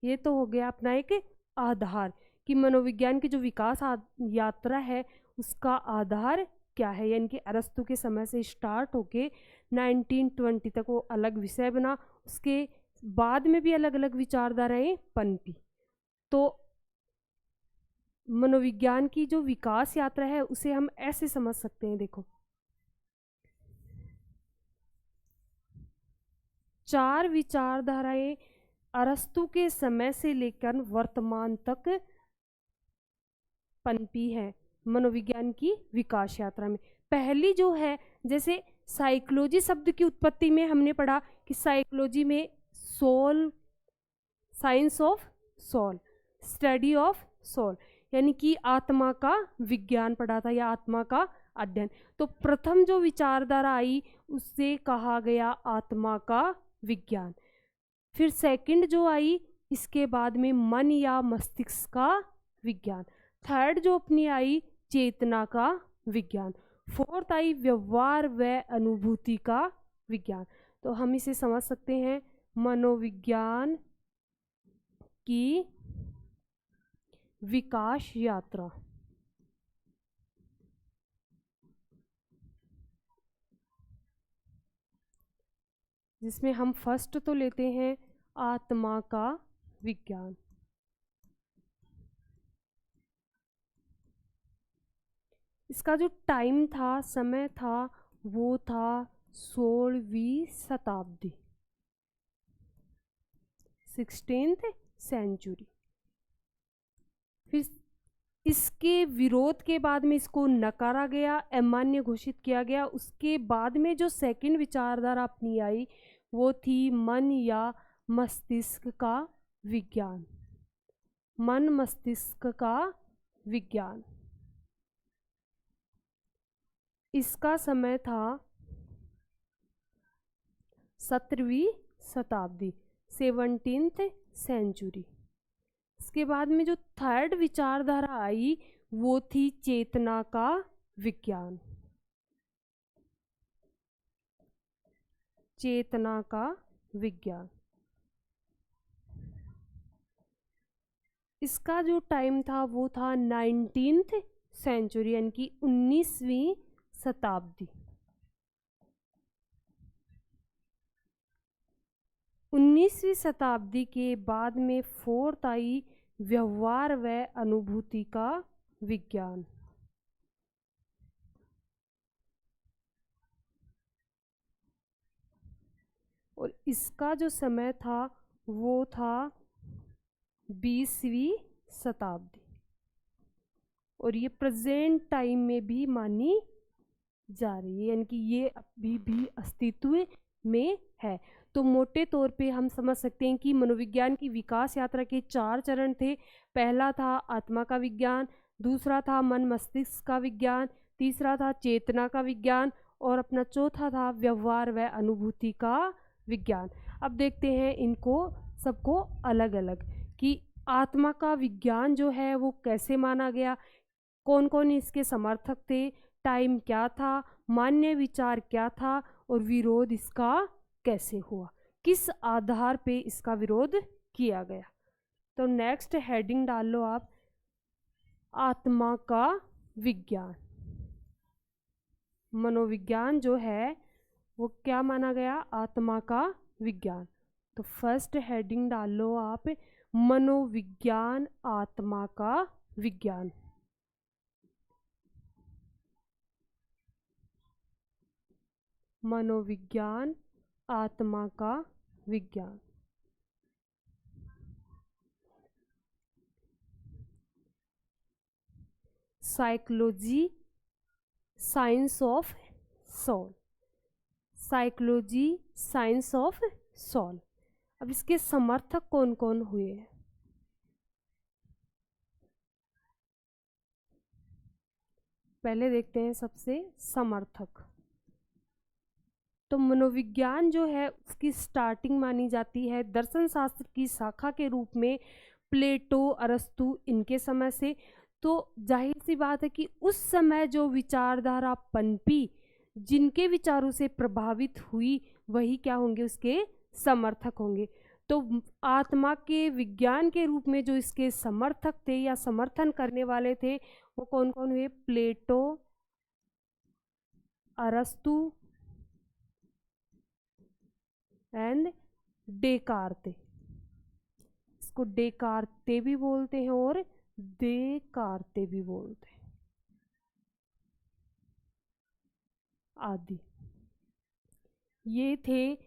ये तो हो गया अपना एक आधार कि मनोविज्ञान की जो विकास यात्रा है उसका आधार क्या है, यानी कि अरस्तु के समय से स्टार्ट होके 1920 तक वो अलग विषय बना। उसके बाद में भी अलग अलग विचारधाराएं पनपी। तो मनोविज्ञान की जो विकास यात्रा है उसे हम ऐसे समझ सकते हैं। देखो 4 विचारधाराएं अरस्तु के समय से लेकर वर्तमान तक पनपी है मनोविज्ञान की विकास यात्रा में। पहली जो है, जैसे साइकोलॉजी शब्द की उत्पत्ति में हमने पढ़ा कि साइकोलॉजी में soul, science of soul, study of soul, यानी कि आत्मा का विज्ञान पढ़ा था या आत्मा का अध्ययन। तो प्रथम जो विचारधारा आई उससे कहा गया आत्मा का विज्ञान। फिर सेकंड जो आई, इसके बाद में मन या मस्तिष्क का विज्ञान। थर्ड जो अपनी आई, चेतना का विज्ञान। फोर्थ आई, व्यवहार व अनुभूति का विज्ञान। तो हम इसे समझ सकते हैं मनोविज्ञान की विकास यात्रा। जिसमें हम फर्स्ट तो लेते हैं आत्मा का विज्ञान। इसका जो टाइम था, समय था, वो था 16वीं शताब्दी, 16th सेंचुरी। फिर इसके विरोध के बाद में इसको नकारा गया, अमान्य घोषित किया गया। उसके बाद में जो सेकंड विचारधारा अपनी आई वो थी मन या मस्तिष्क का विज्ञान, मन मस्तिष्क का विज्ञान। इसका समय था 17वीं शताब्दी, 17th सेंचुरी। इसके बाद में जो थर्ड विचारधारा आई वो थी चेतना का विज्ञान, चेतना का विज्ञान। इसका जो टाइम था वो था 19th सेंचुरी, यानी कि 19वीं शताब्दी। 19वीं शताब्दी के बाद में फोर्थ आई व्यवहार व अनुभूति का विज्ञान। और इसका जो समय था वो था 20वीं शताब्दी, और ये प्रेजेंट टाइम में भी मानी जा रही है, यानी कि ये अभी भी अस्तित्व में है। तो मोटे तौर पे हम समझ सकते हैं कि मनोविज्ञान की विकास यात्रा के 4 चरण थे। पहला था आत्मा का विज्ञान, दूसरा था मन मस्तिष्क का विज्ञान, तीसरा था चेतना का विज्ञान, और अपना चौथा था व्यवहार व अनुभूति का विज्ञान। अब देखते हैं इनको सबको अलग अलग, कि आत्मा का विज्ञान जो है वो कैसे माना गया, कौन कौन इसके समर्थक थे, टाइम क्या था, मान्य विचार क्या था, और विरोध इसका कैसे हुआ, किस आधार पे इसका विरोध किया गया। तो नेक्स्ट हेडिंग डाल लो आप, आत्मा का विज्ञान। मनोविज्ञान जो है वो क्या माना गया, आत्मा का विज्ञान। तो फर्स्ट हेडिंग डाल लो आप, मनोविज्ञान आत्मा का विज्ञान। मनोविज्ञान आत्मा का विज्ञान। Psychology science of soul, psychology science of soul. अब इसके समर्थक कौन कौन हुए हैं, पहले देखते हैं सबसे समर्थक। तो मनोविज्ञान जो है उसकी स्टार्टिंग मानी जाती है दर्शन शास्त्र की शाखा के रूप में प्लेटो, अरस्तु, इनके समय से। तो जाहिर सी बात है कि उस समय जो विचारधारा पनपी, जिनके विचारों से प्रभावित हुई, वही क्या होंगे, उसके समर्थक होंगे। तो आत्मा के विज्ञान के रूप में जो इसके समर्थक थे या समर्थन करने वाले थे वो कौन कौन हुए, प्लेटो, अरस्तु एंड डेकार्ते। इसको डेकार्ते भी बोलते हैं और देकार्ते भी बोलते हैं आदि। ये थे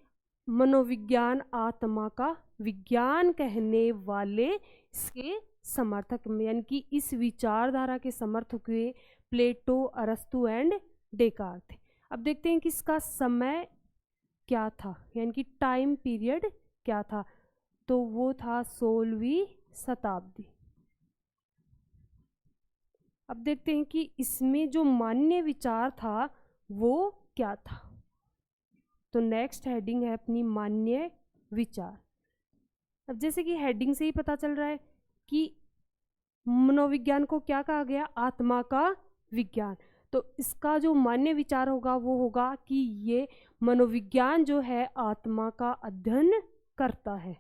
मनोविज्ञान आत्मा का विज्ञान कहने वाले इसके समर्थक, यानी कि इस विचारधारा के समर्थक हुए प्लेटो, अरस्तु एंड डेकार्ते। अब देखते हैं कि इसका समय क्या था, यानी कि टाइम पीरियड क्या था। तो वो था 16वीं शताब्दी। अब देखते हैं कि इसमें जो मान्य विचार था वो क्या था। तो नेक्स्ट हेडिंग है अपनी मान्य विचार। अब जैसे कि हेडिंग से ही पता चल रहा है कि मनोविज्ञान को क्या कहा गया, आत्मा का विज्ञान। तो इसका जो मान्य विचार होगा वो होगा कि ये मनोविज्ञान जो है आत्मा का अध्ययन करता है,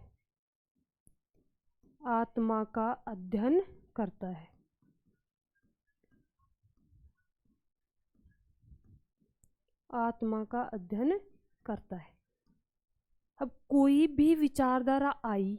आत्मा का अध्ययन करता है। आत्मा का अध्ययन करता है। अब कोई भी विचारधारा आई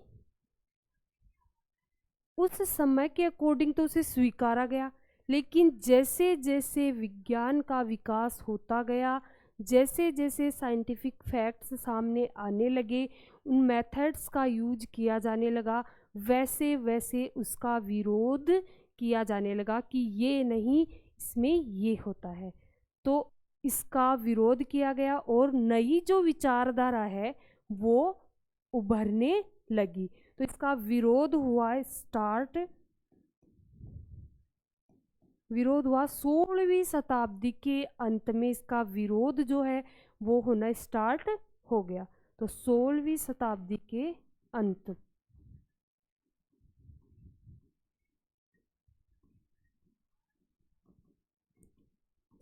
उस समय के अकॉर्डिंग तो उसे स्वीकारा गया, लेकिन जैसे जैसे विज्ञान का विकास होता गया, जैसे जैसे साइंटिफिक फैक्ट्स सामने आने लगे, उन मेथड्स का यूज किया जाने लगा, वैसे वैसे उसका विरोध किया जाने लगा कि ये नहीं, इसमें ये होता है। तो इसका विरोध किया गया और नई जो विचारधारा है वो उभरने लगी। तो इसका विरोध हुआ स्टार्ट, विरोध हुआ 16वीं शताब्दी के अंत में। इसका विरोध जो है वो होना स्टार्ट हो गया। तो 16वीं शताब्दी के अंत,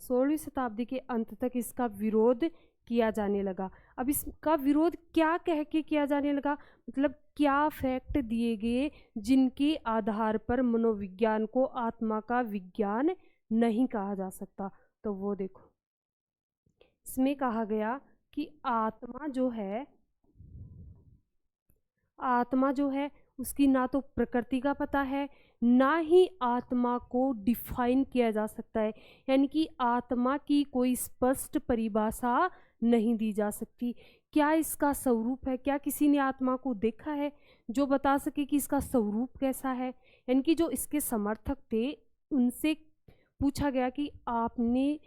16वीं शताब्दी के अंत तक इसका विरोध किया जाने लगा। अब इसका विरोध क्या कह के किया जाने लगा, मतलब क्या फैक्ट दिए गए जिनके आधार पर मनोविज्ञान को आत्मा का विज्ञान नहीं कहा जा सकता। तो वो देखो, इसमें कहा गया कि आत्मा जो है उसकी ना तो प्रकृति का पता है, ना ही आत्मा को डिफाइन किया जा सकता है, यानी कि आत्मा की कोई स्पष्ट परिभाषा नहीं दी जा सकती। क्या इसका स्वरूप है, क्या किसी ने आत्मा को देखा है जो बता सके कि इसका स्वरूप कैसा है? यानी कि जो इसके समर्थक थे उनसे पूछा गया कि आपने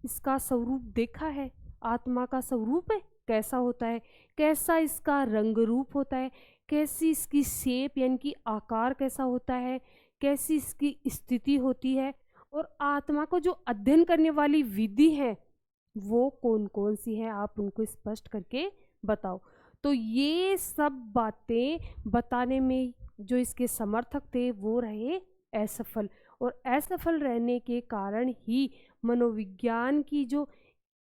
इसका स्वरूप देखा है, आत्मा का स्वरूप है कैसा होता है, कैसा इसका रंग रूप होता है, कैसी इसकी शेप यानी कि आकार कैसा होता है, कैसी इसकी स्थिति होती है, और आत्मा को जो अध्ययन करने वाली विधि है वो कौन कौन सी है, आप उनको स्पष्ट करके बताओ। तो ये सब बातें बताने में जो इसके समर्थक थे वो रहे असफल, और असफल रहने के कारण ही मनोविज्ञान की जो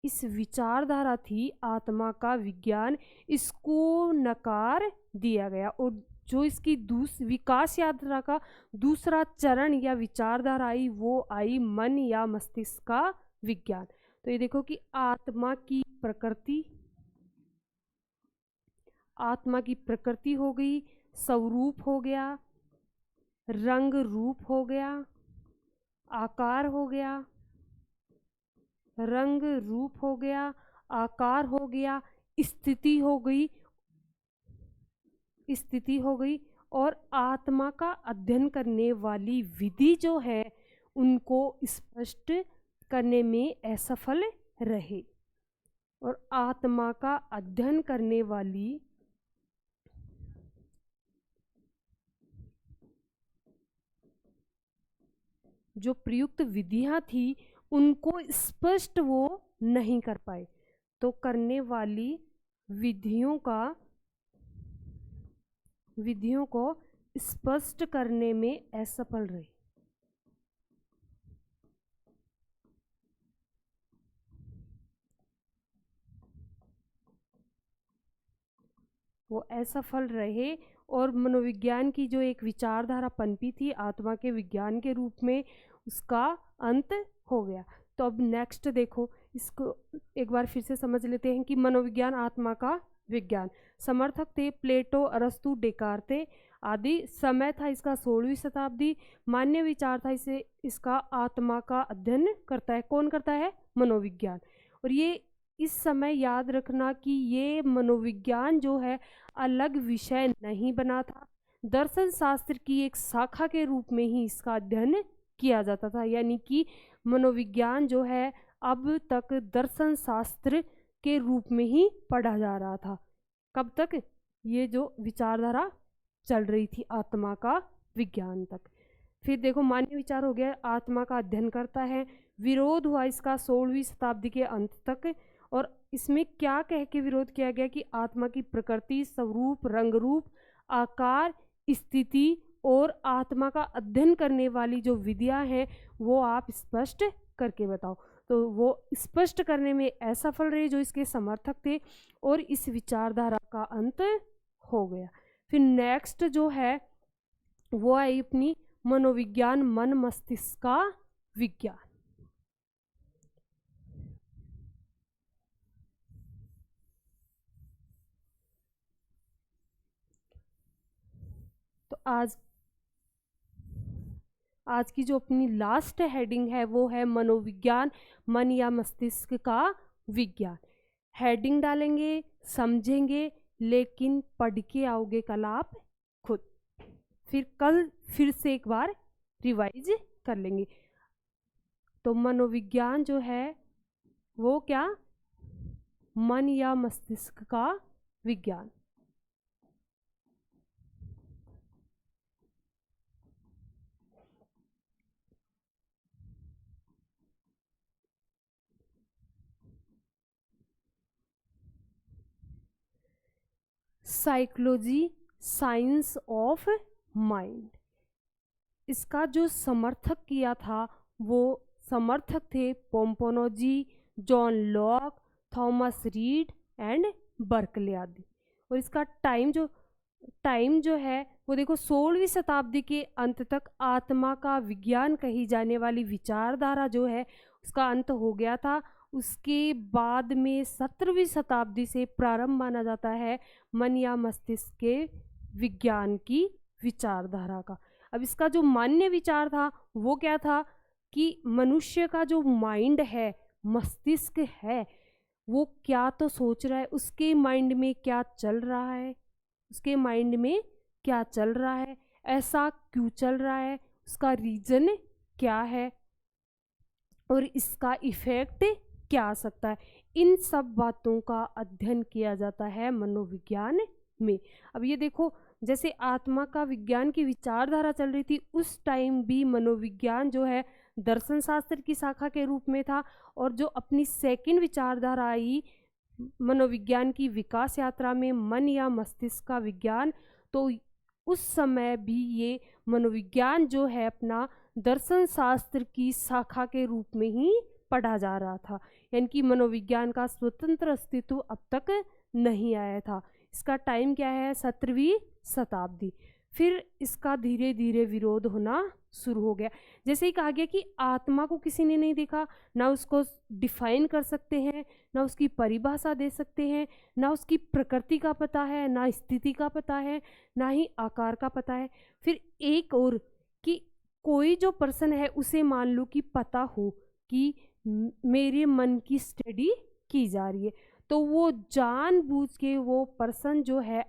इस विचारधारा थी आत्मा का विज्ञान, इसको नकार दिया गया। और जो इसकी विकास यात्रा का दूसरा चरण या विचारधारा आई वो आई मन या मस्तिष्क का विज्ञान। तो ये देखो कि आत्मा की प्रकृति हो गई, स्वरूप हो गया, रंग रूप हो गया, आकार हो गया, रंग रूप हो गया, आकार हो गया, स्थिति हो गई, और आत्मा का अध्ययन करने वाली विधि जो है उनको स्पष्ट करने में असफल रहे। और आत्मा का अध्ययन करने वाली जो प्रयुक्त विधियां थी उनको स्पष्ट वो नहीं कर पाए। तो करने वाली विधियों को स्पष्ट करने में असफल रहे। वो असफल रहे और मनोविज्ञान की जो एक विचारधारा पनपी थी आत्मा के विज्ञान के रूप में, उसका अंत हो गया। तो अब नेक्स्ट देखो, इसको एक बार फिर से समझ लेते हैं कि मनोविज्ञान आत्मा का विज्ञान। समर्थक थे प्लेटो, अरस्तु, डेकार्ते आदि। समय था इसका 16वीं शताब्दी। मान्य विचार था इसका आत्मा का अध्ययन करता है। कौन करता है? मनोविज्ञान। और ये इस समय याद रखना कि ये मनोविज्ञान जो है अलग विषय नहीं बना था, दर्शन शास्त्र की एक शाखा के रूप में ही इसका अध्ययन किया जाता था। यानी कि मनोविज्ञान जो है अब तक दर्शन शास्त्र के रूप में ही पढ़ा जा रहा था। कब तक? ये जो विचारधारा चल रही थी आत्मा का विज्ञान तक। फिर देखो, मान्य विचार हो गया आत्मा का अध्ययन करता है। विरोध हुआ इसका 16वीं शताब्दी के अंत तक, और इसमें क्या कह के विरोध किया गया कि आत्मा की प्रकृति, स्वरूप, रंग रूप, आकार, स्थिति और आत्मा का अध्ययन करने वाली जो विधियां हैं वो आप स्पष्ट करके बताओ। तो वो स्पष्ट करने में असफल रहे जो इसके समर्थक थे, और इस विचारधारा का अंत हो गया। फिर नेक्स्ट जो है वो आई अपनी मनोविज्ञान, मन मस्तिष्क का विज्ञान। तो आज की जो अपनी लास्ट हेडिंग है वो है मनोविज्ञान, मन या मस्तिष्क का विज्ञान। हेडिंग डालेंगे, समझेंगे, लेकिन पढ़ के आओगे कल आप खुद। फिर कल फिर से एक बार रिवाइज कर लेंगे। तो मनोविज्ञान जो है वो क्या, मन या मस्तिष्क का विज्ञान। Psychology, science of mind. इसका जो समर्थक किया था वो समर्थक थे Pomponazzi, John Locke, Thomas Reid and Berkeley आदि। और इसका टाइम जो है वो देखो 16वीं शताब्दी के अंत तक आत्मा का विज्ञान कही जाने वाली विचारधारा जो है उसका अंत हो गया था। उसके बाद में 17वीं शताब्दी से प्रारंभ माना जाता है मन या मस्तिष्क के विज्ञान की विचारधारा का। अब इसका जो मान्य विचार था वो क्या था कि मनुष्य का जो माइंड है, मस्तिष्क है, वो क्या तो सोच रहा है, उसके माइंड में क्या चल रहा है, उसके माइंड में क्या चल रहा है, ऐसा क्यों चल रहा है, उसका रीजन क्या है और इसका इफेक्ट क्या आ सकता है। इन सब बातों का अध्ययन किया जाता है मनोविज्ञान में। अब ये देखो, जैसे आत्मा का विज्ञान की विचारधारा चल रही थी उस टाइम भी मनोविज्ञान जो है दर्शन शास्त्र की शाखा के रूप में था। और जो अपनी सेकंड विचारधारा आई मनोविज्ञान की विकास यात्रा में मन या मस्तिष्क का विज्ञान, तो उस समय भी ये मनोविज्ञान जो है अपना दर्शन शास्त्र की शाखा के रूप में ही पढ़ा जा रहा था। यानी कि मनोविज्ञान का स्वतंत्र अस्तित्व अब तक नहीं आया था। इसका टाइम क्या है, 17वीं शताब्दी। फिर इसका धीरे धीरे विरोध होना शुरू हो गया। जैसे ही कहा गया कि आत्मा को किसी ने नहीं देखा, ना उसको डिफाइन कर सकते हैं, ना उसकी परिभाषा दे सकते हैं, ना उसकी प्रकृति का पता है, ना स्थिति का पता है, ना ही आकार का पता है। फिर एक और कि कोई जो पर्सन है उसे मान लो कि पता हो कि मेरे मन की स्टडी की जा रही है, तो वो जानबूझ के वो पर्सन जो है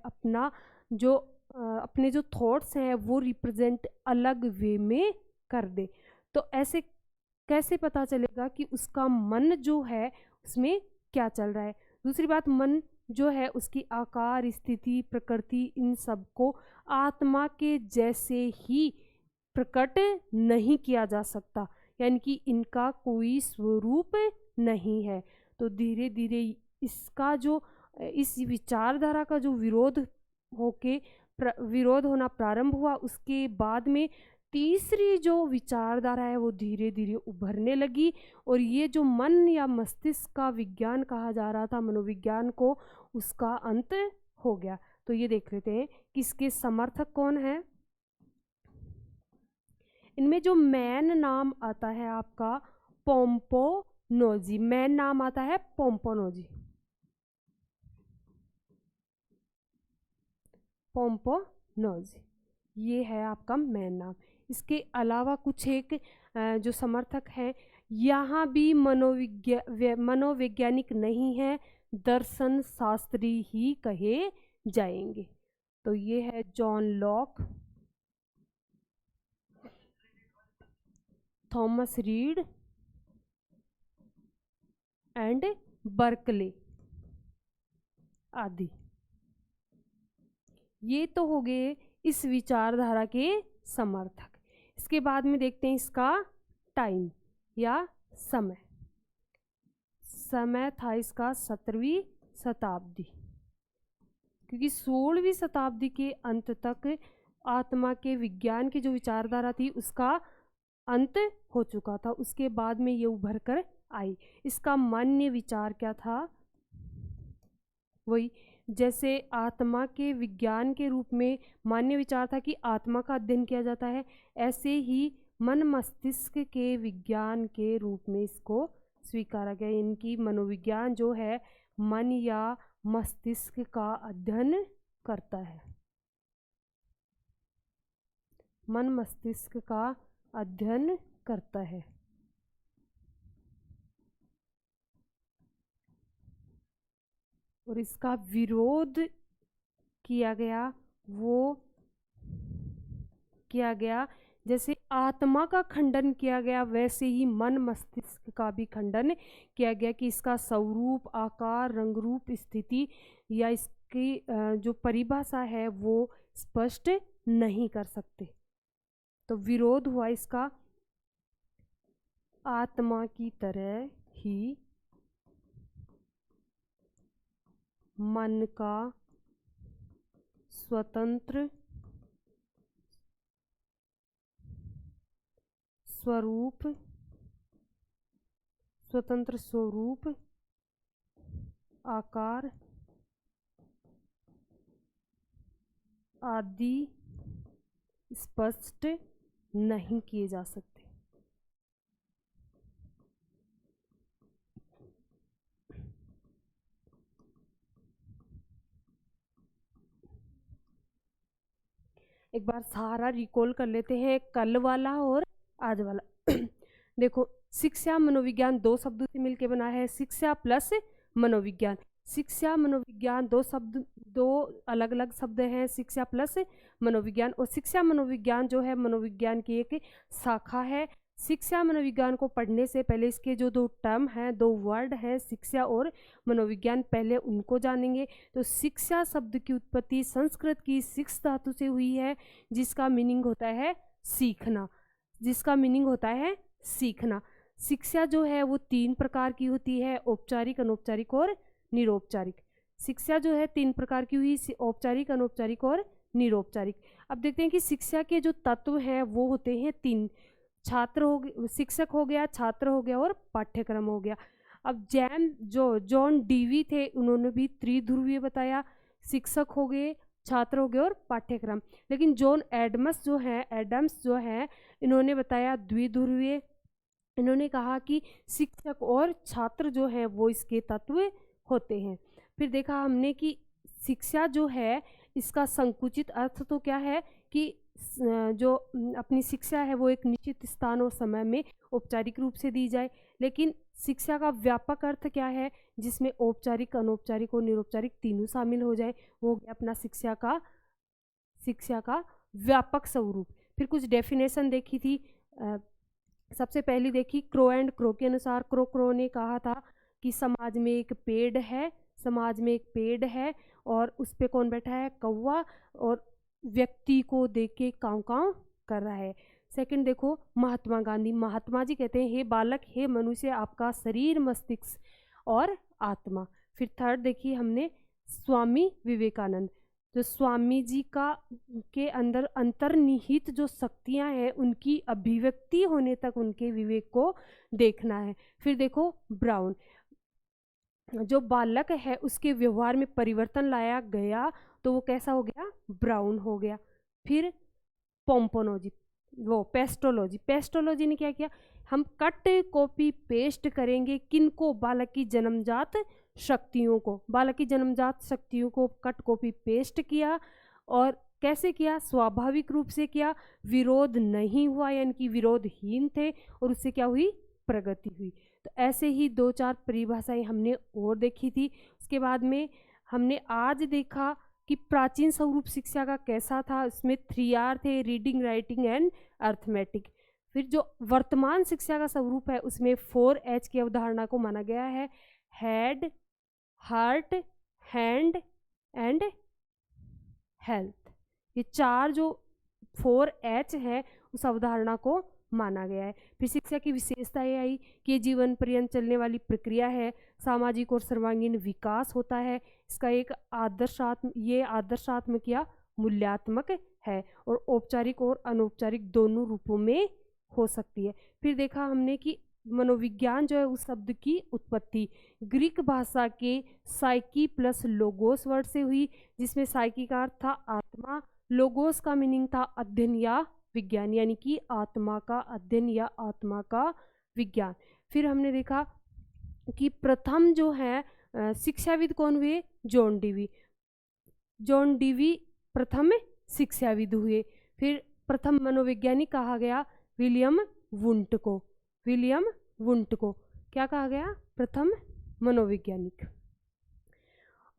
अपने जो थॉट्स हैं वो रिप्रेजेंट अलग वे में कर दे। तो ऐसे कैसे पता चलेगा कि उसका मन जो है उसमें क्या चल रहा है। दूसरी बात, मन जो है उसकी आकार, स्थिति, प्रकृति, इन सब को आत्मा के जैसे ही प्रकट नहीं किया जा सकता, यानी कि इनका कोई स्वरूप नहीं है। तो धीरे धीरे इसका जो इस विचारधारा का जो विरोध होना प्रारंभ हुआ, उसके बाद में तीसरी जो विचारधारा है वो धीरे धीरे उभरने लगी। और ये जो मन या मस्तिष्क का विज्ञान कहा जा रहा था मनोविज्ञान को, उसका अंत हो गया। तो ये देख लेते हैं कि इसके समर्थक कौन है। इनमें जो मैन नाम आता है आपका पोम्पोनोजी, मैन नाम आता है पोम्पोनोजी, पोम्पोनोजी, ये है आपका मैन नाम। इसके अलावा कुछ एक जो समर्थक हैं, यहाँ भी मनोवैज्ञानिक नहीं है, दर्शन शास्त्री ही कहे जाएंगे। तो ये है John Locke, Thomas Reid and Berkeley आदि। ये तो हो गए इस विचारधारा के समर्थक। इसके बाद में देखते हैं इसका टाइम या समय। समय था इसका 17वीं शताब्दी, क्योंकि 16वीं शताब्दी के अंत तक आत्मा के विज्ञान की जो विचारधारा थी उसका अंत हो चुका था। उसके बाद में ये उभर कर आई। इसका मान्य विचार क्या था, वही जैसे आत्मा के विज्ञान के रूप में मान्य विचार था कि आत्मा का अध्ययन किया जाता है, ऐसे ही मन मस्तिष्क के विज्ञान के रूप में इसको स्वीकारा गया। इनकी मनोविज्ञान जो है मन या मस्तिष्क का अध्ययन करता है, मन मस्तिष्क का अध्ययन करता है। और इसका विरोध किया गया, वो किया गया जैसे आत्मा का खंडन किया गया, वैसे ही मन मस्तिष्क का भी खंडन किया गया कि इसका स्वरूप, आकार, रंग रूप, स्थिति या इसकी जो परिभाषा है वो स्पष्ट नहीं कर सकते। तो विरोध हुआ इसका, आत्मा की तरह ही मन का स्वतंत्र स्वरूप, आकार आदि स्पष्ट नहीं किए जा सकते। एक बार सारा रिकॉल कर लेते हैं, कल वाला और आज वाला। देखो, शिक्षा मनोविज्ञान दो शब्दों से मिलकर बना है, शिक्षा प्लस मनोविज्ञान। शिक्षा मनोविज्ञान दो अलग अलग शब्द हैं, शिक्षा प्लस मनोविज्ञान। और शिक्षा मनोविज्ञान जो है मनोविज्ञान की एक शाखा है। शिक्षा मनोविज्ञान को पढ़ने से पहले इसके जो दो टर्म हैं, दो वर्ड हैं, शिक्षा और मनोविज्ञान, पहले उनको जानेंगे। तो शिक्षा शब्द की उत्पत्ति संस्कृत की शिक्ष धातु से हुई है, जिसका मीनिंग होता है सीखना, जिसका मीनिंग होता है सीखना। शिक्षा जो है वो तीन प्रकार की होती है, औपचारिक, अनौपचारिक और निरौपचारिक। शिक्षा जो है तीन प्रकार की हुई, औपचारिक, अनौपचारिक और निरौपचारिक। अब देखते हैं कि शिक्षा के जो तत्व हैं वो होते हैं तीन, छात्र हो गया, शिक्षक हो गया, छात्र हो गया और पाठ्यक्रम हो गया। अब जॉन डीवी थे, उन्होंने भी त्रिध्रुवीय बताया, शिक्षक हो गए, छात्र हो गए और पाठ्यक्रम। लेकिन जॉन एडम्स जो है इन्होंने बताया द्विध्रुवीय। इन्होंने कहा कि शिक्षक और छात्र जो है वो इसके तत्व होते हैं। फिर देखा हमने कि शिक्षा जो है इसका संकुचित अर्थ तो क्या है कि जो अपनी शिक्षा है वो एक निश्चित स्थान और समय में औपचारिक रूप से दी जाए। लेकिन शिक्षा का व्यापक अर्थ क्या है, जिसमें औपचारिक, अनौपचारिक और निरौपचारिक तीनों शामिल हो जाए, वो अपना शिक्षा का व्यापक स्वरूप। फिर कुछ डेफिनेशन देखी थी। सबसे पहली देखी क्रो एंड क्रो के अनुसार। क्रो ने कहा था कि समाज में एक पेड़ है और उस पे कौन बैठा है, कौवा, और व्यक्ति को देख के काँव काँव कर रहा है। सेकंड देखो महात्मा गांधी। महात्मा जी कहते हैं, हे बालक, हे मनुष्य, आपका शरीर, मस्तिष्क और आत्मा। फिर थर्ड देखी हमने स्वामी विवेकानंद। जो स्वामी जी के अंदर अंतर्निहित जो शक्तियां हैं उनकी अभिव्यक्ति होने तक उनके विवेक को देखना है। फिर देखो ब्राउन, जो बालक है उसके व्यवहार में परिवर्तन लाया गया तो वो कैसा हो गया, ब्राउन हो गया। फिर पोम्पोनोजी, वो पेस्टोलॉजी ने क्या किया, हम कट कॉपी पेस्ट करेंगे किनको, बालक की जन्मजात शक्तियों को कट कॉपी पेस्ट किया। और कैसे किया, स्वाभाविक रूप से किया, विरोध नहीं हुआ, यानी कि विरोधहीन थे, और उससे क्या हुई, प्रगति हुई। तो ऐसे ही दो चार परिभाषाएं हमने और देखी थी। उसके बाद में हमने आज देखा कि प्राचीन स्वरूप शिक्षा का कैसा था। इसमें 3R थे, रीडिंग, राइटिंग एंड अर्थमेटिक। फिर जो वर्तमान शिक्षा का स्वरूप है उसमें 4H की अवधारणा को माना गया है, head, heart, hand and health. ये चार जो 4H है उस अवधारणा को माना गया है। फिर शिक्षा की विशेषता ये आई कि ये जीवन पर्यंत चलने वाली प्रक्रिया है, सामाजिक और सर्वांगीण विकास होता है, इसका एक आदर्शात्मक या मूल्यात्मक है, और औपचारिक और अनौपचारिक दोनों रूपों में हो सकती है। फिर देखा हमने कि मनोविज्ञान जो है उस शब्द की उत्पत्ति ग्रीक भाषा के साइकी प्लस लोगोस वर्ड से हुई, जिसमें साइकी का अर्थ था आत्मा, लोगोस का मीनिंग था अध्ययन या विज्ञान, यानी कि आत्मा का अध्ययन या आत्मा का विज्ञान। फिर हमने देखा कि प्रथम जो है शिक्षाविद कौन हुए, जॉन डीवी प्रथम शिक्षाविद हुए। फिर प्रथम मनोवैज्ञानिक कहा गया विलियम वुंट को क्या कहा गया, प्रथम मनोवैज्ञानिक।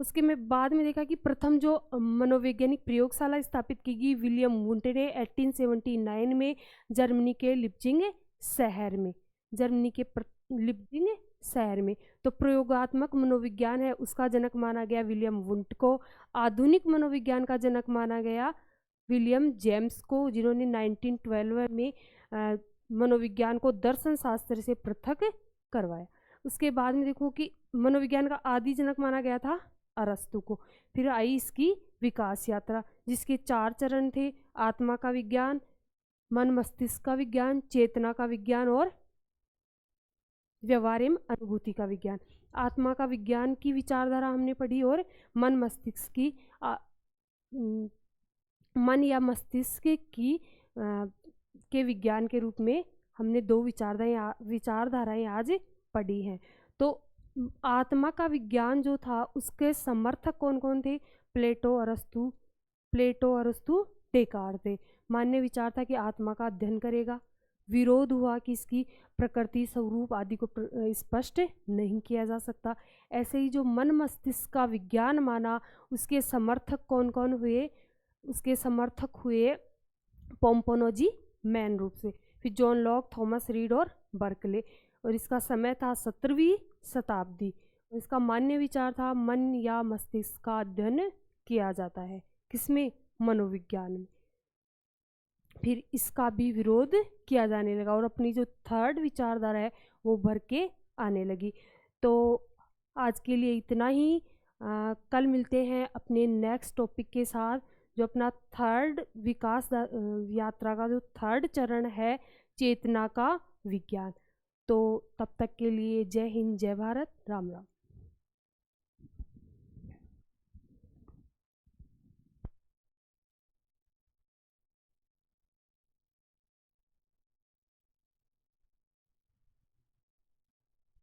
उसके में बाद में देखा कि प्रथम जो मनोवैज्ञानिक प्रयोगशाला स्थापित की गई विलियम वुंट ने 1879 में जर्मनी के लिप्जिंग शहर में, जर्मनी के लिप्जिंग शहर में। तो प्रयोगात्मक मनोविज्ञान है उसका जनक माना गया विलियम वुंट को। आधुनिक मनोविज्ञान का जनक माना गया विलियम जेम्स को, जिन्होंने 1912 में मनोविज्ञान को दर्शन शास्त्र से पृथक करवाया। उसके बाद में देखो कि मनोविज्ञान का आदि जनक माना गया था अरस्तु को। फिर आई इसकी विकास यात्रा, जिसके 4 चरण थे: आत्मा का विज्ञान, मन मस्तिष्क का विज्ञान, चेतना का विज्ञान और व्यवहार एवं अनुभूति का विज्ञान। आत्मा का विज्ञान की विचारधारा हमने पढ़ी और मन मस्तिष्क की मन या मस्तिष्क की के विज्ञान के रूप में हमने 2 विचारधाराएं आज पढ़ी हैं। तो आत्मा का विज्ञान जो था उसके समर्थक कौन कौन थे? प्लेटो, अरस्तु, डेकार्ड थे। मान्य विचार था कि आत्मा का अध्ययन करेगा। विरोध हुआ कि इसकी प्रकृति, स्वरूप आदि को स्पष्ट नहीं किया जा सकता। ऐसे ही जो मन मस्तिष्क का विज्ञान माना, उसके समर्थक कौन कौन हुए? उसके समर्थक हुए पोम्पोनोजी मैन रूप से, फिर जॉन लॉक, थॉमस रीड और बर्कले। और इसका समय था 17वीं शताब्दी। इसका मान्य विचार था मन या मस्तिष्क का अध्ययन किया जाता है, किसमें? मनोविज्ञान में। फिर इसका भी विरोध किया जाने लगा और अपनी जो 3rd विचारधारा है वो भर के आने लगी। तो आज के लिए इतना ही। कल मिलते हैं अपने नेक्स्ट टॉपिक के साथ, जो अपना 3rd विकास यात्रा का जो 3rd चरण है, चेतना का विज्ञान। तो तब तक के लिए जय हिंद, जय भारत, राम राम।